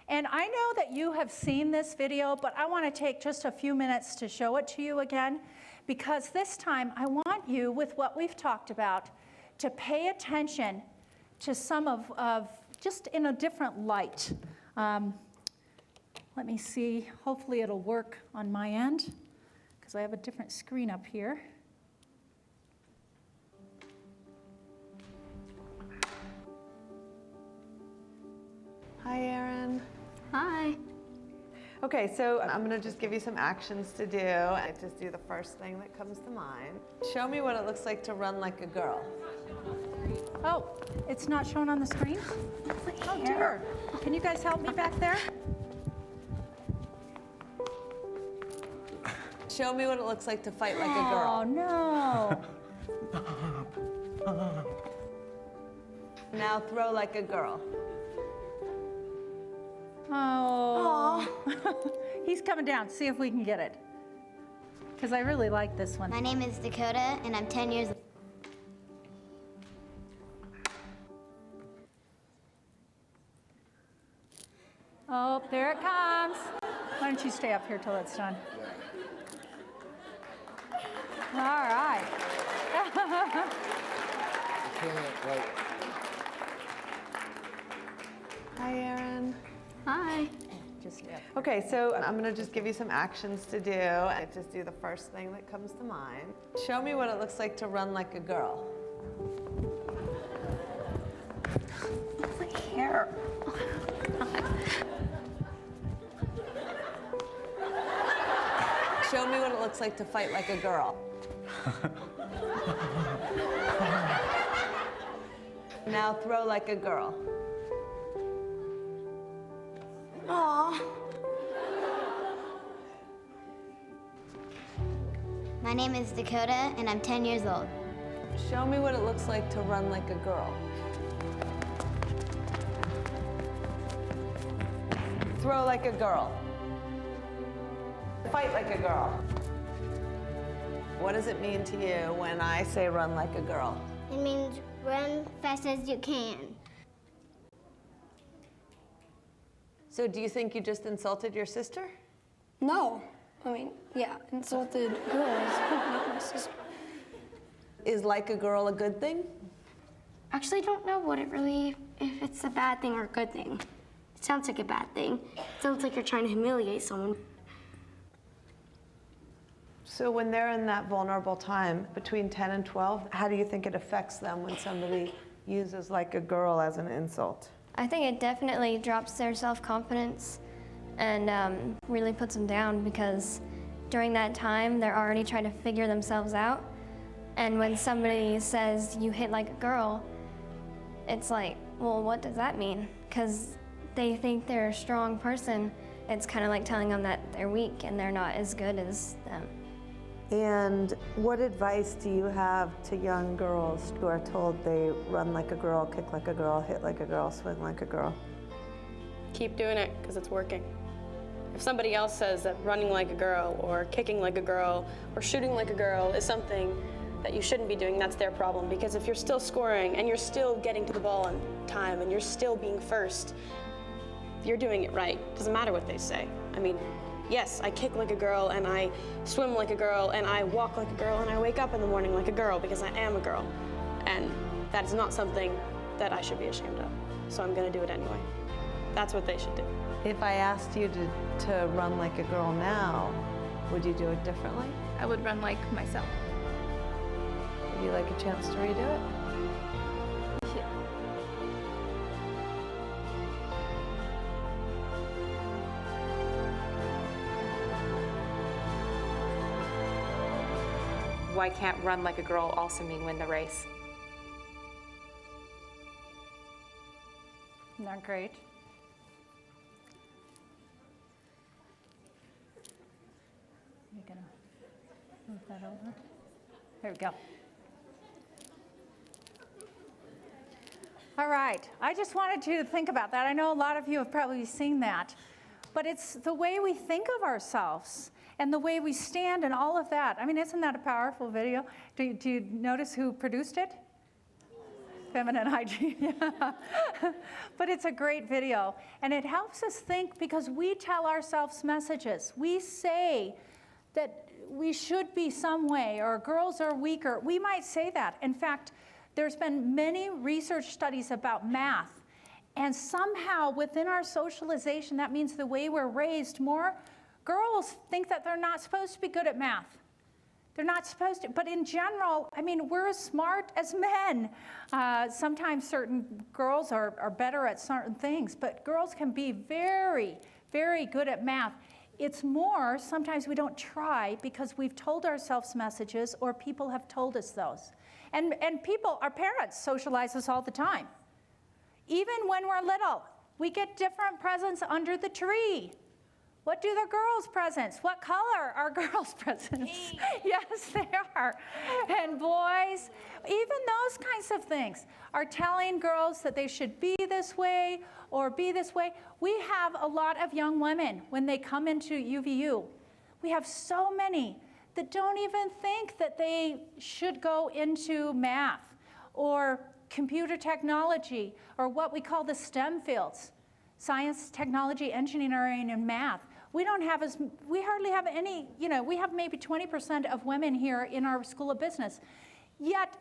[SPEAKER 3] And I know that you have seen this video, but I want to take just a few minutes to show it to you again, because this time I want you, with what we've talked about, to pay attention to some of just in a different light. Let me see, hopefully it'll work on my end, because I have a different screen up here.
[SPEAKER 4] Hi, Erin.
[SPEAKER 5] Hi.
[SPEAKER 4] Okay, so I'm gonna just give you some actions to do. I just do the first thing that comes to mind. Show me what it looks like to run like a girl.
[SPEAKER 3] Oh, it's not shown on the screen? Oh dear. Can you guys help me back there?
[SPEAKER 4] Show me what it looks like to fight like a girl.
[SPEAKER 3] Oh no.
[SPEAKER 4] Now throw like a girl.
[SPEAKER 3] Oh. He's coming down. See if we can get it. Because I really like this one.
[SPEAKER 5] My name is Dakota, and I'm 10 years old.
[SPEAKER 3] Oh, there it comes. Why don't you stay up here till it's done? All right.
[SPEAKER 4] Hi, Erin.
[SPEAKER 5] Hi.
[SPEAKER 4] Okay, so I'm gonna just give you some actions to do. I just do the first thing that comes to mind. Show me what it looks like to run like a girl.
[SPEAKER 5] My hair.
[SPEAKER 4] Show me what it looks like to fight like a girl. Now throw like a girl.
[SPEAKER 5] Aw. My name is Dakota, and I'm 10 years old.
[SPEAKER 4] Show me what it looks like to run like a girl. Throw like a girl. Fight like a girl. What does it mean to you when I say run like a girl?
[SPEAKER 5] It means run fast as you can.
[SPEAKER 4] So do you think you just insulted your sister?
[SPEAKER 6] No. I mean, yeah, insulted girls, but not my sister.
[SPEAKER 4] Is like a girl a good thing?
[SPEAKER 6] Actually, don't know if it's a bad thing or a good thing. It sounds like a bad thing. It sounds like you're trying to humiliate someone.
[SPEAKER 4] So when they're in that vulnerable time between 10 and 12, how do you think it affects them when somebody uses like a girl as an insult?
[SPEAKER 7] I think it definitely drops their self-confidence and really puts them down, because during that time they're already trying to figure themselves out, and when somebody says you hit like a girl, it's like, well, what does that mean? Because they think they're a strong person. It's kind of like telling them that they're weak and they're not as good as them.
[SPEAKER 4] And what advice do you have to young girls who are told they run like a girl, kick like a girl, hit like a girl, swing like a girl?
[SPEAKER 8] Keep doing it, because it's working. If somebody else says that running like a girl or kicking like a girl or shooting like a girl is something that you shouldn't be doing, that's their problem. Because if you're still scoring and you're still getting to the ball on time and you're still being first, you're doing it right. Doesn't matter what they say. I mean, yes, I kick like a girl and I swim like a girl and I walk like a girl and I wake up in the morning like a girl because I am a girl. And that is not something that I should be ashamed of. So I'm gonna do it anyway. That's what they should do.
[SPEAKER 4] If I asked you to run like a girl now, would you do it differently?
[SPEAKER 9] I would run like myself.
[SPEAKER 4] Would you like a chance to redo it?
[SPEAKER 9] Why can't run like a girl also mean win the race?
[SPEAKER 3] Isn't that great? You're gonna move that over? There we go. All right, I just wanted you to think about that. I know a lot of you have probably seen that, but it's the way we think of ourselves and the way we stand and all of that. I mean, isn't that a powerful video? Do you notice who produced it? Feminine hygiene, yeah. But it's a great video, and it helps us think because we tell ourselves messages. We say that we should be some way, or girls are weaker. We might say that. In fact, there's been many research studies about math, and somehow within our socialization, that means the way we're raised, more girls think that they're not supposed to be good at math. They're not supposed to, but in general, I mean, we're as smart as men. Sometimes certain girls are better at certain things, but girls can be very, very good at math. It's more, sometimes we don't try because we've told ourselves messages or people have told us those. And people, our parents socialize us all the time. Even when we're little, we get different presents under the tree. What do the girls' presents? What color are girls' presents? Yes, they are. And boys, even those kinds of things are telling girls that they should be this way or be this way. We have a lot of young women when they come into UVU. We have so many that don't even think that they should go into math or computer technology or what we call the STEM fields, science, technology, engineering, and math. We hardly have any, we have maybe 20% of women here in our School of Business. Yet,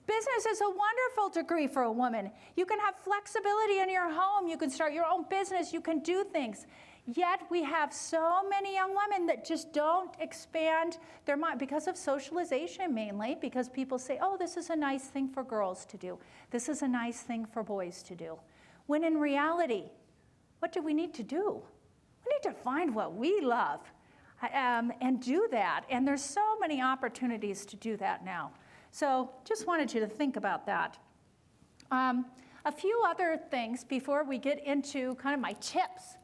[SPEAKER 3] business is a wonderful degree for a woman. You can have flexibility in your home. You can start your own business. You can do things. Yet, we have so many young women that just don't expand their mind because of socialization mainly, because people say, oh, this is a nice thing for girls to do. This is a nice thing for boys to do. When in reality, what do we need to do? We need to find what we love and do that. And there's so many opportunities to do that now. So just wanted you to think about that. A few other things before we get into kind of my tips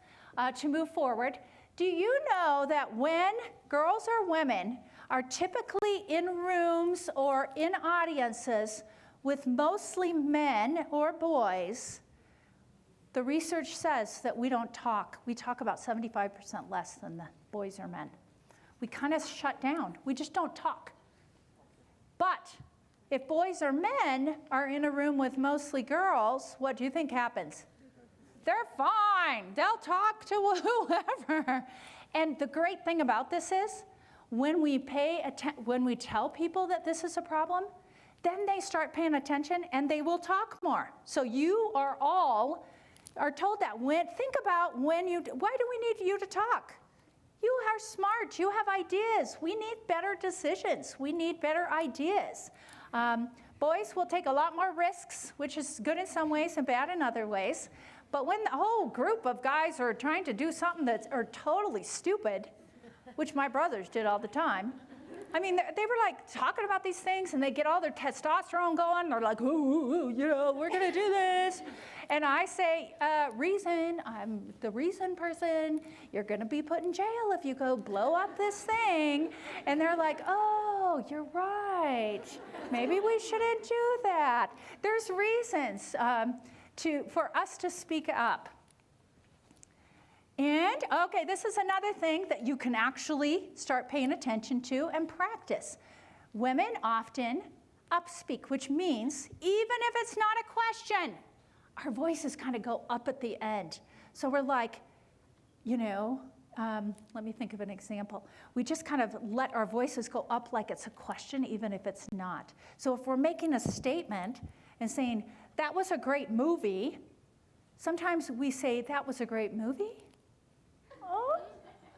[SPEAKER 3] to move forward. Do you know that when girls or women are typically in rooms or in audiences with mostly men or boys, the research says that we don't talk. We talk about 75% less than the boys or men. We kind of shut down. We just don't talk. But if boys or men are in a room with mostly girls, what do you think happens? They're fine. They'll talk to whoever. And the great thing about this is when we tell people that this is a problem, then they start paying attention and they will talk more. So you are all told that. Think about why do we need you to talk? You are smart, you have ideas. We need better decisions. We need better ideas. Boys will take a lot more risks, which is good in some ways and bad in other ways. But when the whole group of guys are trying to do something that are totally stupid, which my brothers did all the time, I mean, they were like talking about these things and they get all their testosterone going. They're like, ooh, we're gonna do this. And I say, reason, I'm the reason person. You're gonna be put in jail if you go blow up this thing. And they're like, oh, you're right. Maybe we shouldn't do that. There's reasons for us to speak up. And, okay, this is another thing that you can actually start paying attention to and practice. Women often upspeak, which means even if it's not a question, our voices kind of go up at the end. So we're like, let me think of an example. We just kind of let our voices go up like it's a question, even if it's not. So if we're making a statement and saying, that was a great movie, sometimes we say, that was a great movie. Oh,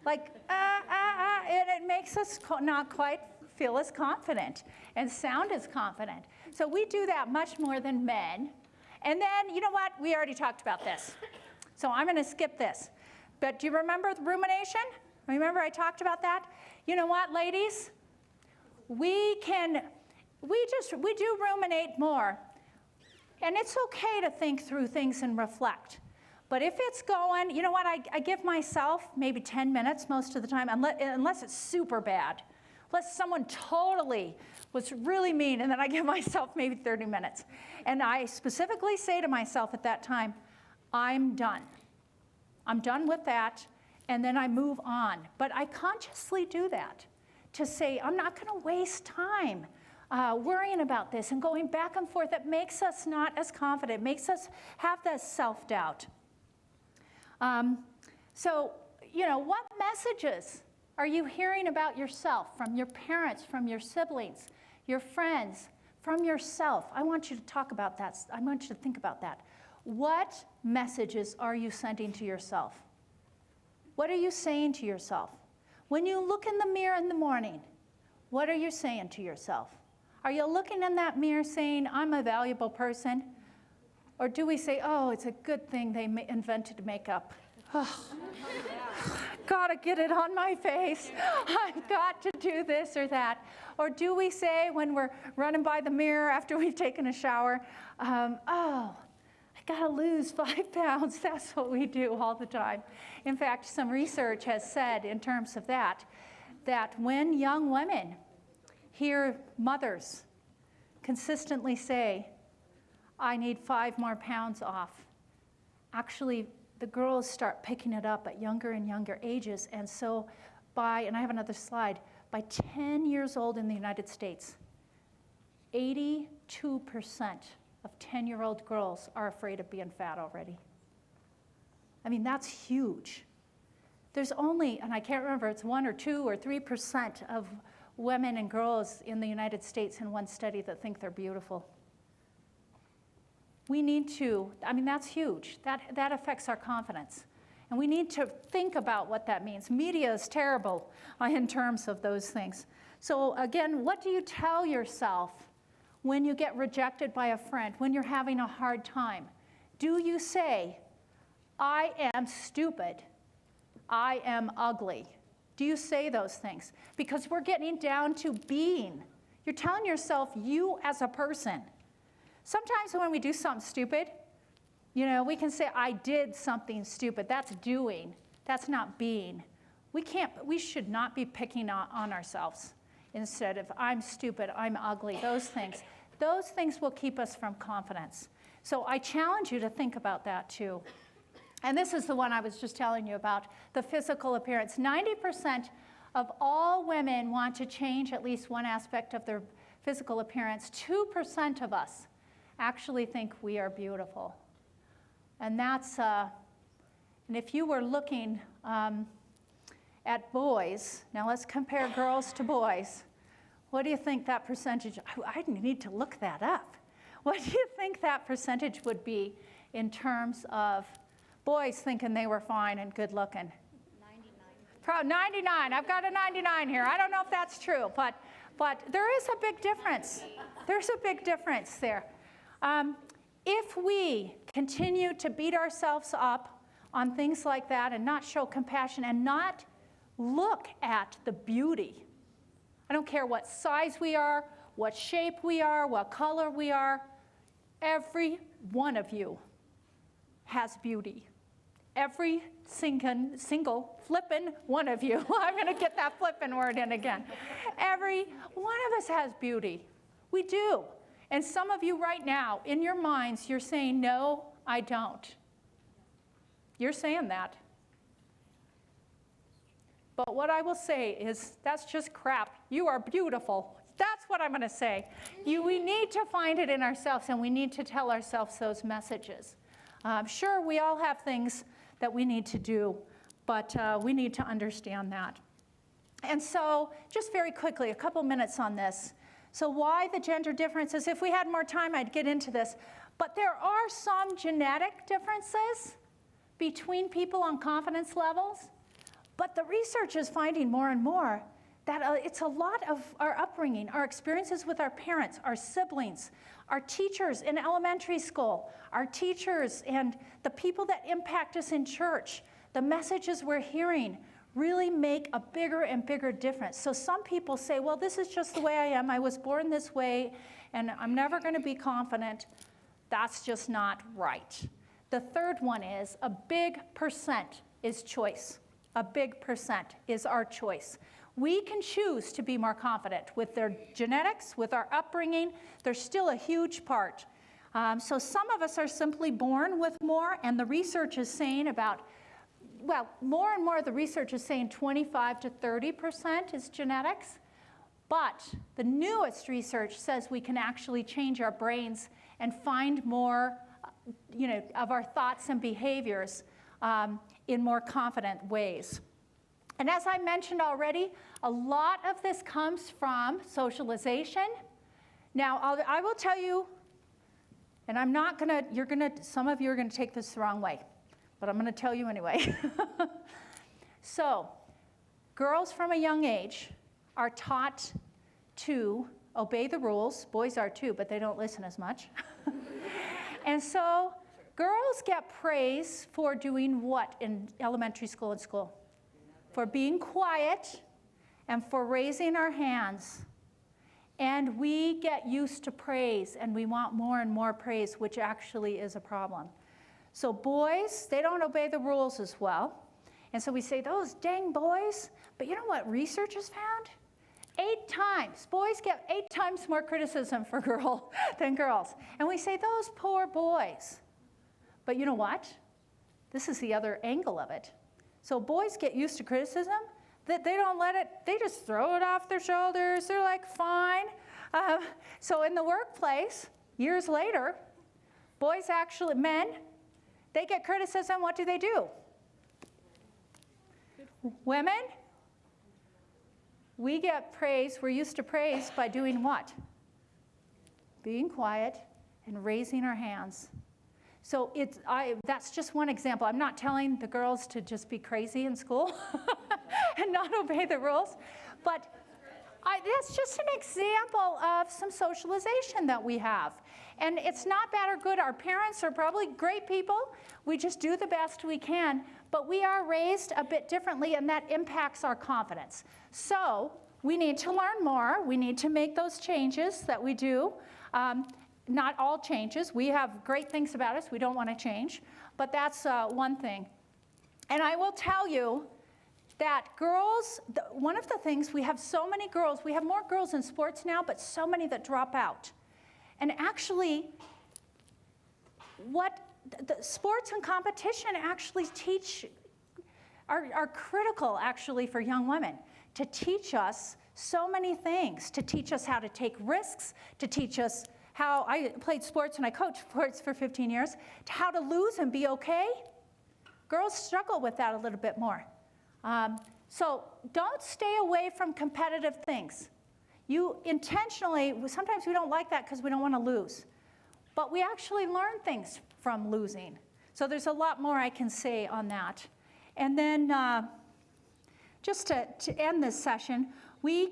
[SPEAKER 3] like, and it makes us not quite feel as confident and sound as confident. So we do that much more than men. And then, you know what? We already talked about this. So I'm going to skip this. But do you remember the rumination? Remember I talked about that? You know what, ladies? We do ruminate more. And it's okay to think through things and reflect. But if it's going, you know what, I give myself maybe 10 minutes most of the time, unless it's super bad. Unless someone totally was really mean, and then I give myself maybe 30 minutes. And I specifically say to myself at that time, I'm done. I'm done with that, and then I move on. But I consciously do that to say, I'm not going to waste time worrying about this and going back and forth. That makes us not as confident, makes us have that self-doubt. So, you know, what messages are you hearing about yourself from your parents, from your siblings, your friends, from yourself? I want you to talk about that. I want you to think about that. What messages are you sending to yourself? What are you saying to yourself? When you look in the mirror in the morning, what are you saying to yourself? Are you looking in that mirror saying, I'm a valuable person? Or do we say, oh, it's a good thing they invented makeup. Oh, gotta get it on my face. I've got to do this or that. Or do we say when we're running by the mirror after we've taken a shower, oh, I gotta lose 5 pounds. That's what we do all the time. In fact, some research has said in terms of that when young women hear mothers consistently say, I need 5 more pounds off, actually the girls start picking it up at younger and younger ages. And so and I have another slide, by 10 years old in the United States, 82% of 10-year-old girls are afraid of being fat already. I mean, that's huge. There's only, and I can't remember, it's 1 or 2 or 3% of women and girls in the United States in one study that think they're beautiful. We need to, I mean, that's huge. That affects our confidence. And we need to think about what that means. Media is terrible in terms of those things. So again, what do you tell yourself when you get rejected by a friend, when you're having a hard time? Do you say, I am stupid, I am ugly? Do you say those things? Because we're getting down to being. You're telling yourself, you as a person. Sometimes when we do something stupid, you know, we can say, I did something stupid. That's doing. That's not being. We should not be picking on ourselves instead of, I'm stupid, I'm ugly, those things. Those things will keep us from confidence. So I challenge you to think about that too. And this is the one I was just telling you about, the physical appearance. 90% of all women want to change at least one aspect of their physical appearance. 2% of us actually think we are beautiful. And that's, and if you were looking at boys, now let's compare girls to boys. What do you think that percentage, I need to look that up. What do you think that percentage would be in terms of boys thinking they were fine and good looking? 99. 99, I've got a 99 here. I don't know if that's true, but there is a big difference. There's a big difference there. If we continue to beat ourselves up on things like that and not show compassion and not look at the beauty, I don't care what size we are, what shape we are, what color we are, every one of you has beauty. Every single flippin' one of you, I'm going to get that flippin' word in again. Every one of us has beauty. We do. And some of you right now, in your minds, you're saying, no, I don't. You're saying that. But what I will say is, that's just crap. You are beautiful. That's what I'm going to say. We need to find it in ourselves, and we need to tell ourselves those messages. Sure, we all have things that we need to do, but we need to understand that. And so, just very quickly, a couple minutes on this. So why the gender differences? If we had more time, I'd get into this. But there are some genetic differences between people on confidence levels. But the research is finding more and more that it's a lot of our upbringing, our experiences with our parents, our siblings, our teachers in elementary school, our teachers and the people that impact us in church, the messages we're hearing really make a bigger and bigger difference. So some people say, well, this is just the way I am. I was born this way, and I'm never going to be confident. That's just not right. The third one is a big percent is choice. A big percent is our choice. We can choose to be more confident with their genetics, with our upbringing. There's still a huge part. So some of us are simply born with more, and the research is saying about, well, more and more of the research is saying 25 to 30% is genetics. But the newest research says we can actually change our brains and find more, of our thoughts and behaviors in more confident ways. And as I mentioned already, a lot of this comes from socialization. Now, I will tell you, and I'm not gonna, some of you are gonna take this the wrong way, but I'm gonna tell you anyway. So, girls from a young age are taught to obey the rules. Boys are too, but they don't listen as much. And so, girls get praise for doing what in elementary school and school? For being quiet and for raising our hands. And we get used to praise, and we want more and more praise, which actually is a problem. So boys, they don't obey the rules as well. And so we say, those dang boys. But you know what research has found? 8 times. Boys get 8 times more criticism than girls. And we say, those poor boys. But you know what? This is the other angle of it. So boys get used to criticism, that they don't let it, they just throw it off their shoulders. They're like, fine. So in the workplace, years later, men, they get criticism. What do? Women, we get praise. We're used to praise by doing what? Being quiet and raising our hands. So that's just one example. I'm not telling the girls to just be crazy in school and not obey the rules, but that's just an example of some socialization that we have. And it's not bad or good. Our parents are probably great people. We just do the best we can, but we are raised a bit differently, and that impacts our confidence. So we need to learn more. We need to make those changes that we do. Not all changes. We have great things about us we don't want to change, but that's one thing. And I will tell you that girls, one of the things, we have so many girls, we have more girls in sports now, but so many that drop out. And actually, what the sports and competition actually teach are critical actually for young women, to teach us so many things, to teach us how to take risks, to teach us how I played sports and I coached sports for 15 years, to how to lose and be okay. Girls struggle with that a little bit more. So don't stay away from competitive things. You intentionally, sometimes we don't like that because we don't want to lose. But we actually learn things from losing. So there's a lot more I can say on that. And then just to end this section, we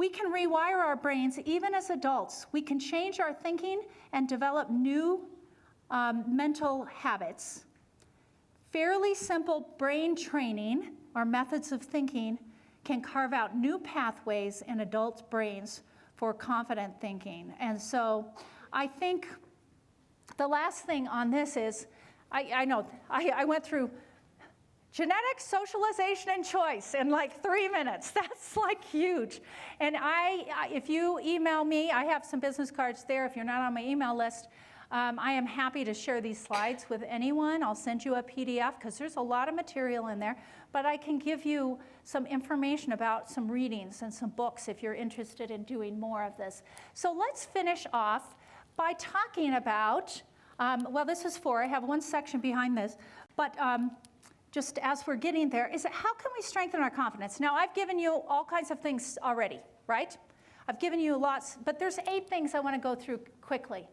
[SPEAKER 3] can rewire our brains even as adults. We can change our thinking and develop new mental habits. Fairly simple brain training or methods of thinking can carve out new pathways in adult brains for confident thinking. And so I think the last thing on this is, I went through genetics, socialization, and choice in like 3 minutes. That's like huge. And if you email me, I have some business cards there. If you're not on my email list, I am happy to share these slides with anyone. I'll send you a PDF because there's a lot of material in there. But I can give you some information about some readings and some books if you're interested in doing more of this. So let's finish off by talking about, well, this is 4. I have one section behind this. But just as we're getting there, is how can we strengthen our confidence? Now, I've given you all kinds of things already, right? I've given you lots, but there's 8 things I want to go through quickly.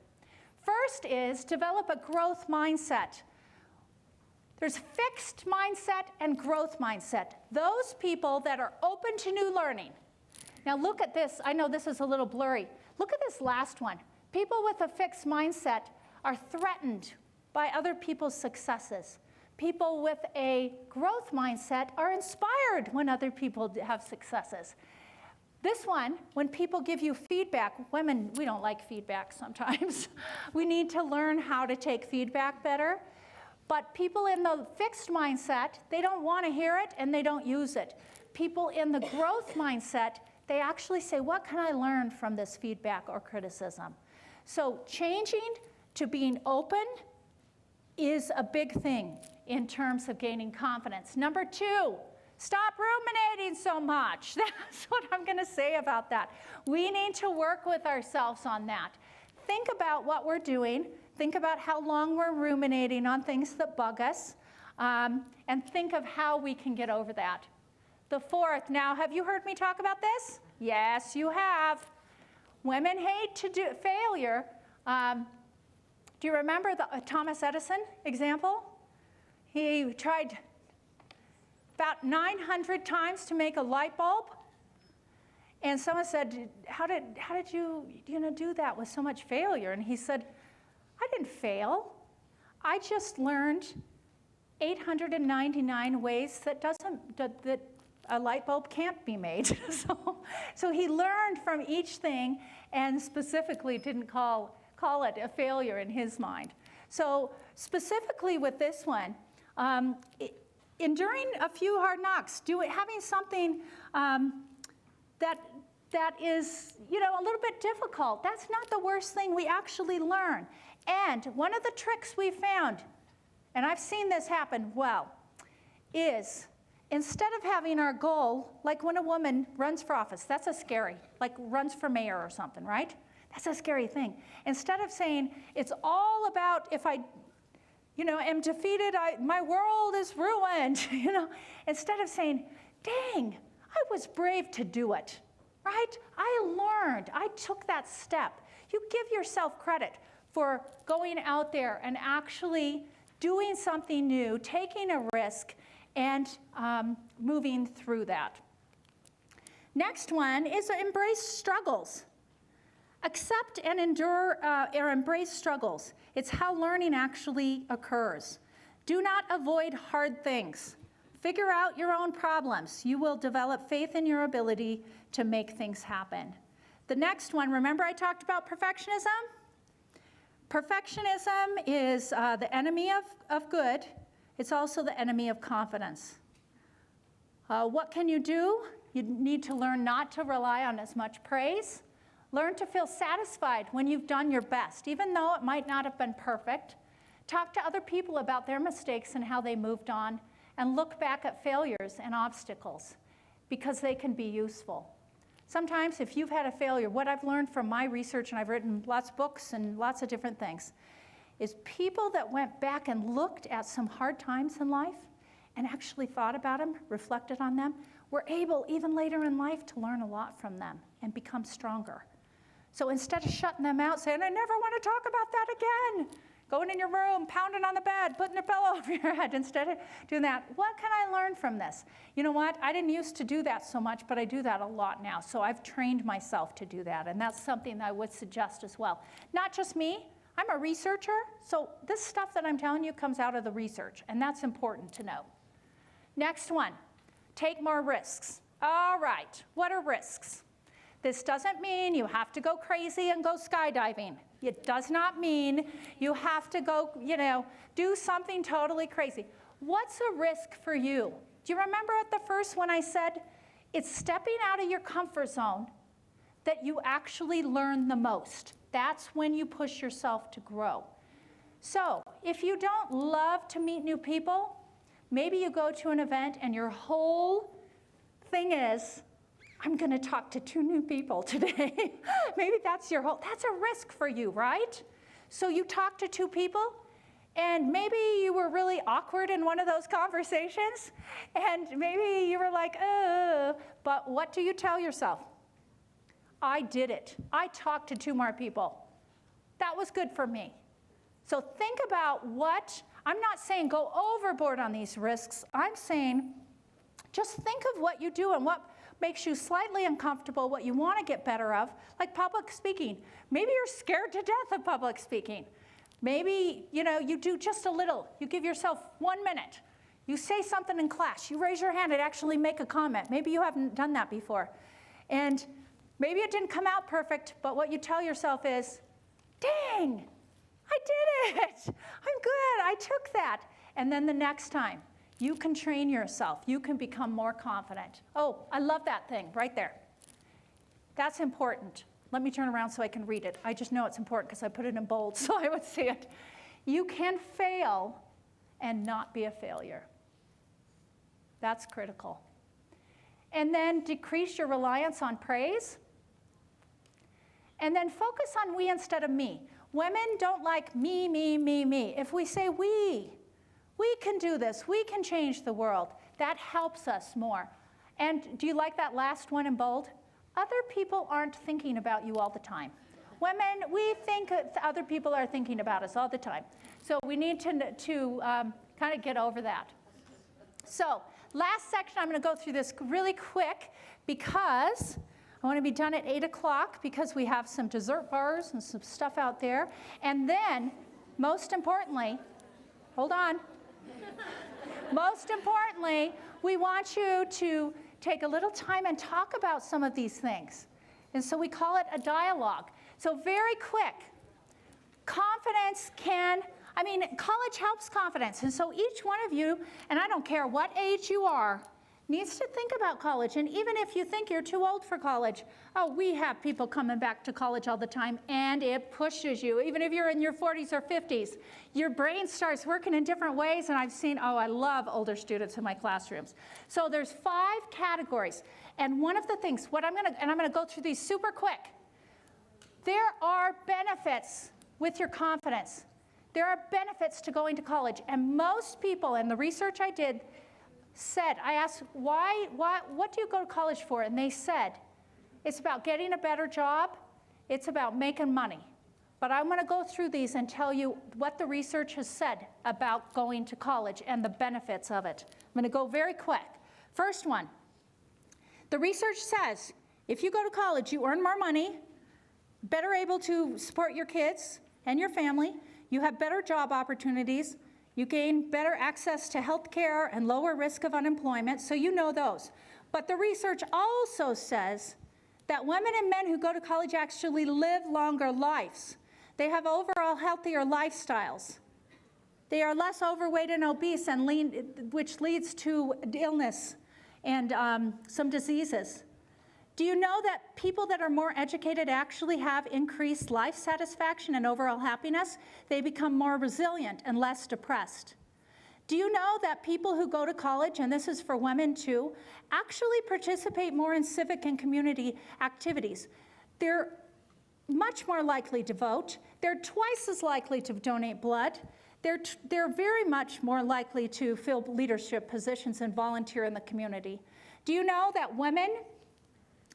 [SPEAKER 3] First is develop a growth mindset. There's fixed mindset and growth mindset. Those people that are open to new learning. Now look at this. I know this is a little blurry. Look at this last one. People with a fixed mindset are threatened by other people's successes. People with a growth mindset are inspired when other people have successes. This one, when people give you feedback, women, we don't like feedback sometimes. We need to learn how to take feedback better. But people in the fixed mindset, they don't want to hear it and they don't use it. People in the growth mindset, they actually say, what can I learn from this feedback or criticism? So changing to being open is a big thing in terms of gaining confidence. Number 2, stop ruminating so much. That's what I'm going to say about that. We need to work with ourselves on that. Think about what we're doing. Think about how long we're ruminating on things that bug us, and think of how we can get over that. The 4th, now have you heard me talk about this? Yes, you have. Women hate to do failure. Do you remember the Thomas Edison example? He tried about 900 times to make a light bulb. And someone said, how did you do that with so much failure? And he said, I didn't fail. I just learned 899 ways that a light bulb can't be made. So he learned from each thing and specifically didn't call it a failure in his mind. So specifically with this one, enduring a few hard knocks, having something that is, a little bit difficult, that's not the worst thing. We actually learn. And one of the tricks we found, and I've seen this happen well, is instead of having our goal, like when a woman runs for office, that's a scary, like runs for mayor or something, right? That's a scary thing. Instead of saying, it's all about if I, am defeated, my world is ruined, instead of saying, dang, I was brave to do it, right? I learned, I took that step. You give yourself credit for going out there and actually doing something new, taking a risk, and moving through that. Next one is embrace struggles. Accept and endure or embrace struggles. It's how learning actually occurs. Do not avoid hard things. Figure out your own problems. You will develop faith in your ability to make things happen. The next one, remember I talked about perfectionism? Perfectionism is the enemy of good. It's also the enemy of confidence. What can you do? You need to learn not to rely on as much praise. Learn to feel satisfied when you've done your best, even though it might not have been perfect. Talk to other people about their mistakes and how they moved on, and look back at failures and obstacles because they can be useful. Sometimes if you've had a failure, what I've learned from my research, and I've written lots of books and lots of different things, is people that went back and looked at some hard times in life and actually thought about them, reflected on them, were able, even later in life, to learn a lot from them and become stronger. So instead of shutting them out, saying, I never want to talk about that again, going in your room, pounding on the bed, putting a pillow over your head, instead of doing that, what can I learn from this? You know what? I didn't used to do that so much, but I do that a lot now. So I've trained myself to do that, and that's something that I would suggest as well. Not just me. I'm a researcher, so this stuff that I'm telling you comes out of the research, and that's important to know. Next one, take more risks. All right, what are risks? This doesn't mean you have to go crazy and go skydiving. It does not mean you have to go, do something totally crazy. What's a risk for you? Do you remember at the first when I said it's stepping out of your comfort zone that you actually learn the most? That's when you push yourself to grow. So if you don't love to meet new people, maybe you go to an event and your whole thing is, I'm going to talk to 2 new people today. Maybe that's that's a risk for you, right? So you talk to 2 people, and maybe you were really awkward in one of those conversations, and maybe you were like, but what do you tell yourself? I did it. I talked to 2 more people. That was good for me. So think about what I'm not saying go overboard on these risks. I'm saying just think of what you do and what makes you slightly uncomfortable, what you want to get better of, like public speaking. Maybe you're scared to death of public speaking. Maybe, you do just a little. You give yourself 1 minute. You say something in class. You raise your hand and actually make a comment. Maybe you haven't done that before. And maybe it didn't come out perfect, but what you tell yourself is, dang, I did it. I'm good. I took that. And then the next time, you can train yourself. You can become more confident. Oh, I love that thing right there. That's important. Let me turn around so I can read it. I just know it's important because I put it in bold so I would see it. You can fail and not be a failure. That's critical. And then decrease your reliance on praise. And then focus on we instead of me. Women don't like me, me, me, me. If we say we can do this, we can change the world, that helps us more. And do you like that last one in bold? Other people aren't thinking about you all the time. Women, we think other people are thinking about us all the time. So we need to kind of get over that. So last section, I'm going to go through this really quick because I want to be done at 8 o'clock because we have some dessert bars and some stuff out there. And then, most importantly, hold on. Most importantly, we want you to take a little time and talk about some of these things. And so we call it a dialogue. So very quick, confidence college helps confidence. And so each one of you, and I don't care what age you are, needs to think about college. And even if you think you're too old for college, we have people coming back to college all the time, and it pushes you. Even if you're in your 40s or 50s, your brain starts working in different ways, and I've seen, I love older students in my classrooms. So there's 5 categories. And one of the things, I'm gonna go through these super quick. There are benefits with your confidence. There are benefits to going to college. And most people, in the research I did, I asked, what do you go to college for? And they said, it's about getting a better job. It's about making money. But I'm going to go through these and tell you what the research has said about going to college and the benefits of it. I'm going to go very quick. First one, the research says if you go to college, you earn more money, better able to support your kids and your family, you have better job opportunities, you gain better access to health care and lower risk of unemployment, so you know those. But the research also says that women and men who go to college actually live longer lives. They have overall healthier lifestyles. They are less overweight and obese, and which leads to illness and some diseases. Do you know that people that are more educated actually have increased life satisfaction and overall happiness? They become more resilient and less depressed. Do you know that people who go to college, and this is for women too, actually participate more in civic and community activities? They're much more likely to vote. They're twice as likely to donate blood. They're very much more likely to fill leadership positions and volunteer in the community. Do you know that women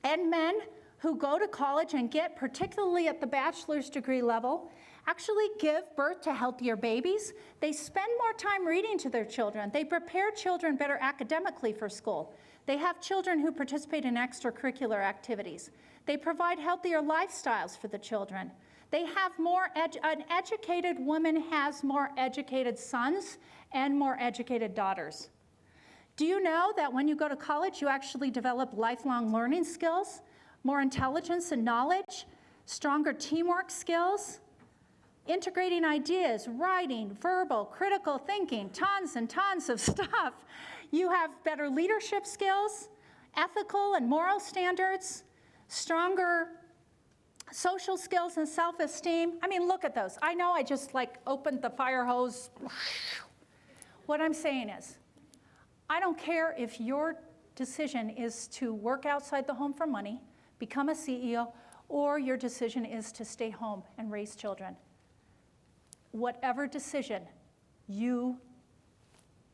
[SPEAKER 3] and men who go to college and get, particularly at the bachelor's degree level, actually give birth to healthier babies? They spend more time reading to their children. They prepare children better academically for school. They have children who participate in extracurricular activities. They provide healthier lifestyles for the children. They have an educated woman has more educated sons and more educated daughters. Do you know that when you go to college, you actually develop lifelong learning skills, more intelligence and knowledge, stronger teamwork skills, integrating ideas, writing, verbal, critical thinking, tons and tons of stuff. You have better leadership skills, ethical and moral standards, stronger social skills and self-esteem. I mean, look at those. I know I just opened the fire hose. What I'm saying is, I don't care if your decision is to work outside the home for money, become a CEO, or your decision is to stay home and raise children. Whatever decision, you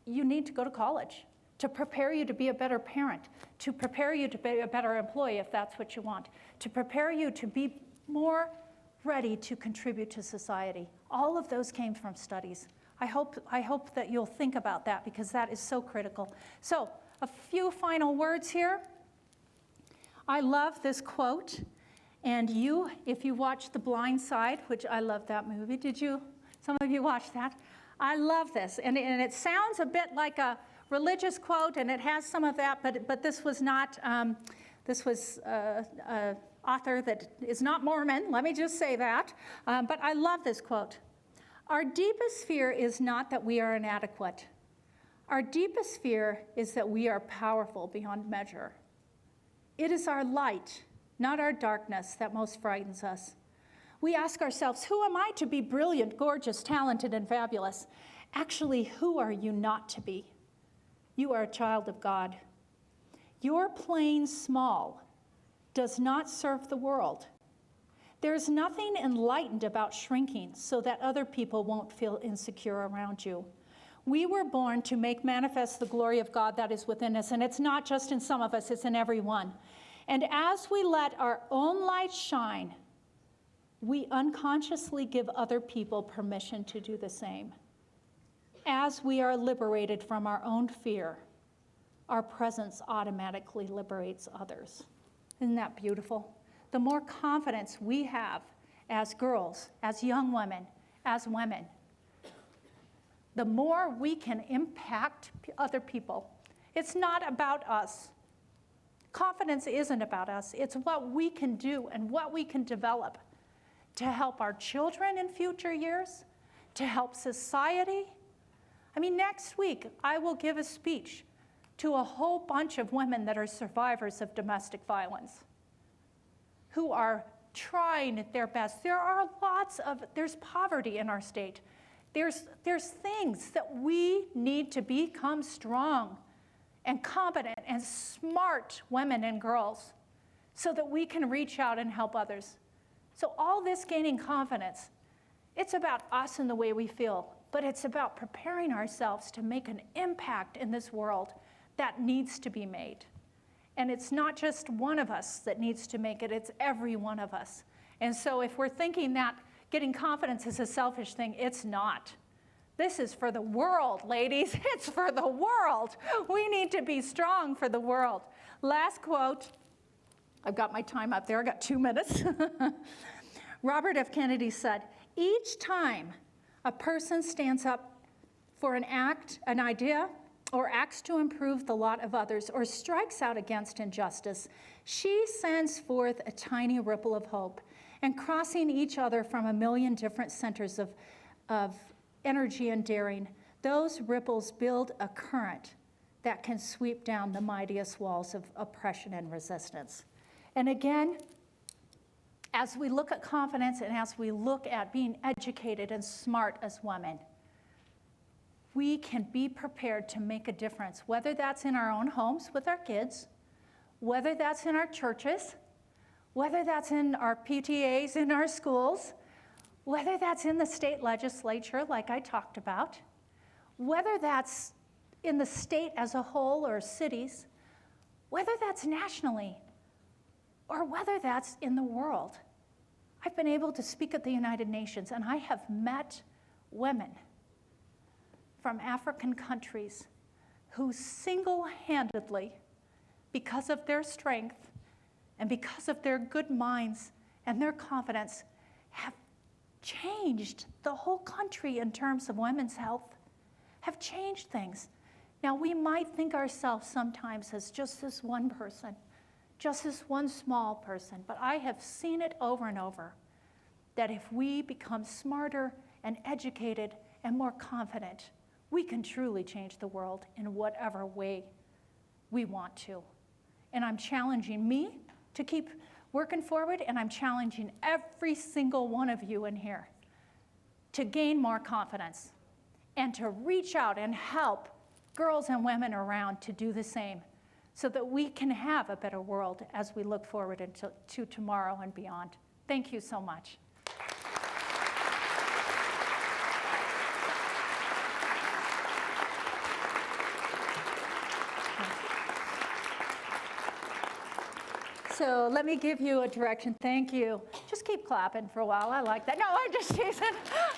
[SPEAKER 3] need to go to college to prepare you to be a better parent, to prepare you to be a better employee if that's what you want, to prepare you to be more ready to contribute to society. All of those came from studies. I hope that you'll think about that because that is so critical. So a few final words here. I love this quote. And you, if you watched The Blind Side, which I love that movie, did you? Some of you watched that? I love this. And it sounds a bit like a religious quote, and it has some of that, but this was not, this was an author that is not Mormon, let me just say that. But I love this quote. Our deepest fear is not that we are inadequate. Our deepest fear is that we are powerful beyond measure. It is our light, not our darkness, that most frightens us. We ask ourselves, who am I to be brilliant, gorgeous, talented, and fabulous? Actually, who are you not to be? You are a child of God. Your plain small does not serve the world. There is nothing enlightened about shrinking so that other people won't feel insecure around you. We were born to make manifest the glory of God that is within us, and it's not just in some of us, it's in every one. And as we let our own light shine, we unconsciously give other people permission to do the same. As we are liberated from our own fear, our presence automatically liberates others. Isn't that beautiful? The more confidence we have as girls, as young women, as women, the more we can impact other people. It's not about us. Confidence isn't about us. It's what we can do and what we can develop to help our children in future years, to help society. I mean, next week, I will give a speech to a whole bunch of women that are survivors of domestic violence, who are trying their best. There's poverty in our state. There's things that we need to become strong and competent and smart women and girls so that we can reach out and help others. So all this gaining confidence, it's about us and the way we feel, but it's about preparing ourselves to make an impact in this world that needs to be made. And it's not just one of us that needs to make it, it's every one of us. And so if we're thinking that getting confidence is a selfish thing, it's not. This is for the world, ladies. It's for the world. We need to be strong for the world. Last quote. I've got my time up there. I got 2 minutes. Robert F. Kennedy said, each time a person stands up for an act, an idea, or acts to improve the lot of others, or strikes out against injustice, she sends forth a tiny ripple of hope, and crossing each other from a million different centers of energy and daring, those ripples build a current that can sweep down the mightiest walls of oppression and resistance. And again, as we look at confidence and as we look at being educated and smart as women, we can be prepared to make a difference, whether that's in our own homes with our kids, whether that's in our churches, whether that's in our PTAs in our schools, whether that's in the state legislature like I talked about, whether that's in the state as a whole or cities, whether that's nationally, or whether that's in the world. I've been able to speak at the United Nations, and I have met women from African countries who single-handedly, because of their strength and because of their good minds and their confidence, have changed the whole country in terms of women's health, have changed things. Now, we might think ourselves sometimes as just this one person, just this one small person, but I have seen it over and over, that if we become smarter and educated and more confident, we can truly change the world in whatever way we want to. And I'm challenging me to keep working forward, and I'm challenging every single one of you in here to gain more confidence and to reach out and help girls and women around to do the same so that we can have a better world as we look forward to tomorrow and beyond. Thank you so much. So let me give you a direction. Thank you. Just keep clapping for a while. I like that. No, I'm just teasing.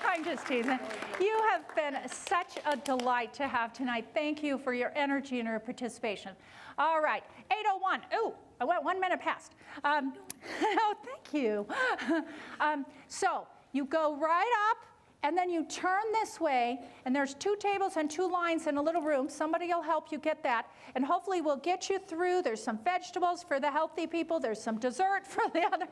[SPEAKER 3] I'm just teasing. You have been such a delight to have tonight. Thank you for your energy and your participation. All right, 8:01. Ooh, I went 1 minute past. Oh, thank you. So you go right up, and then you turn this way, and there's 2 tables and 2 lines in a little room. Somebody will help you get that, and hopefully we'll get you through. There's some vegetables for the healthy people. There's some dessert for the other.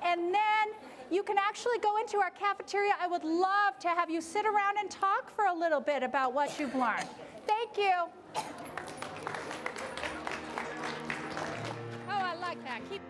[SPEAKER 3] And then you can actually go into our cafeteria. I would love to have you sit around and talk for a little bit about what you've learned. Thank you. Oh, I like that. Keep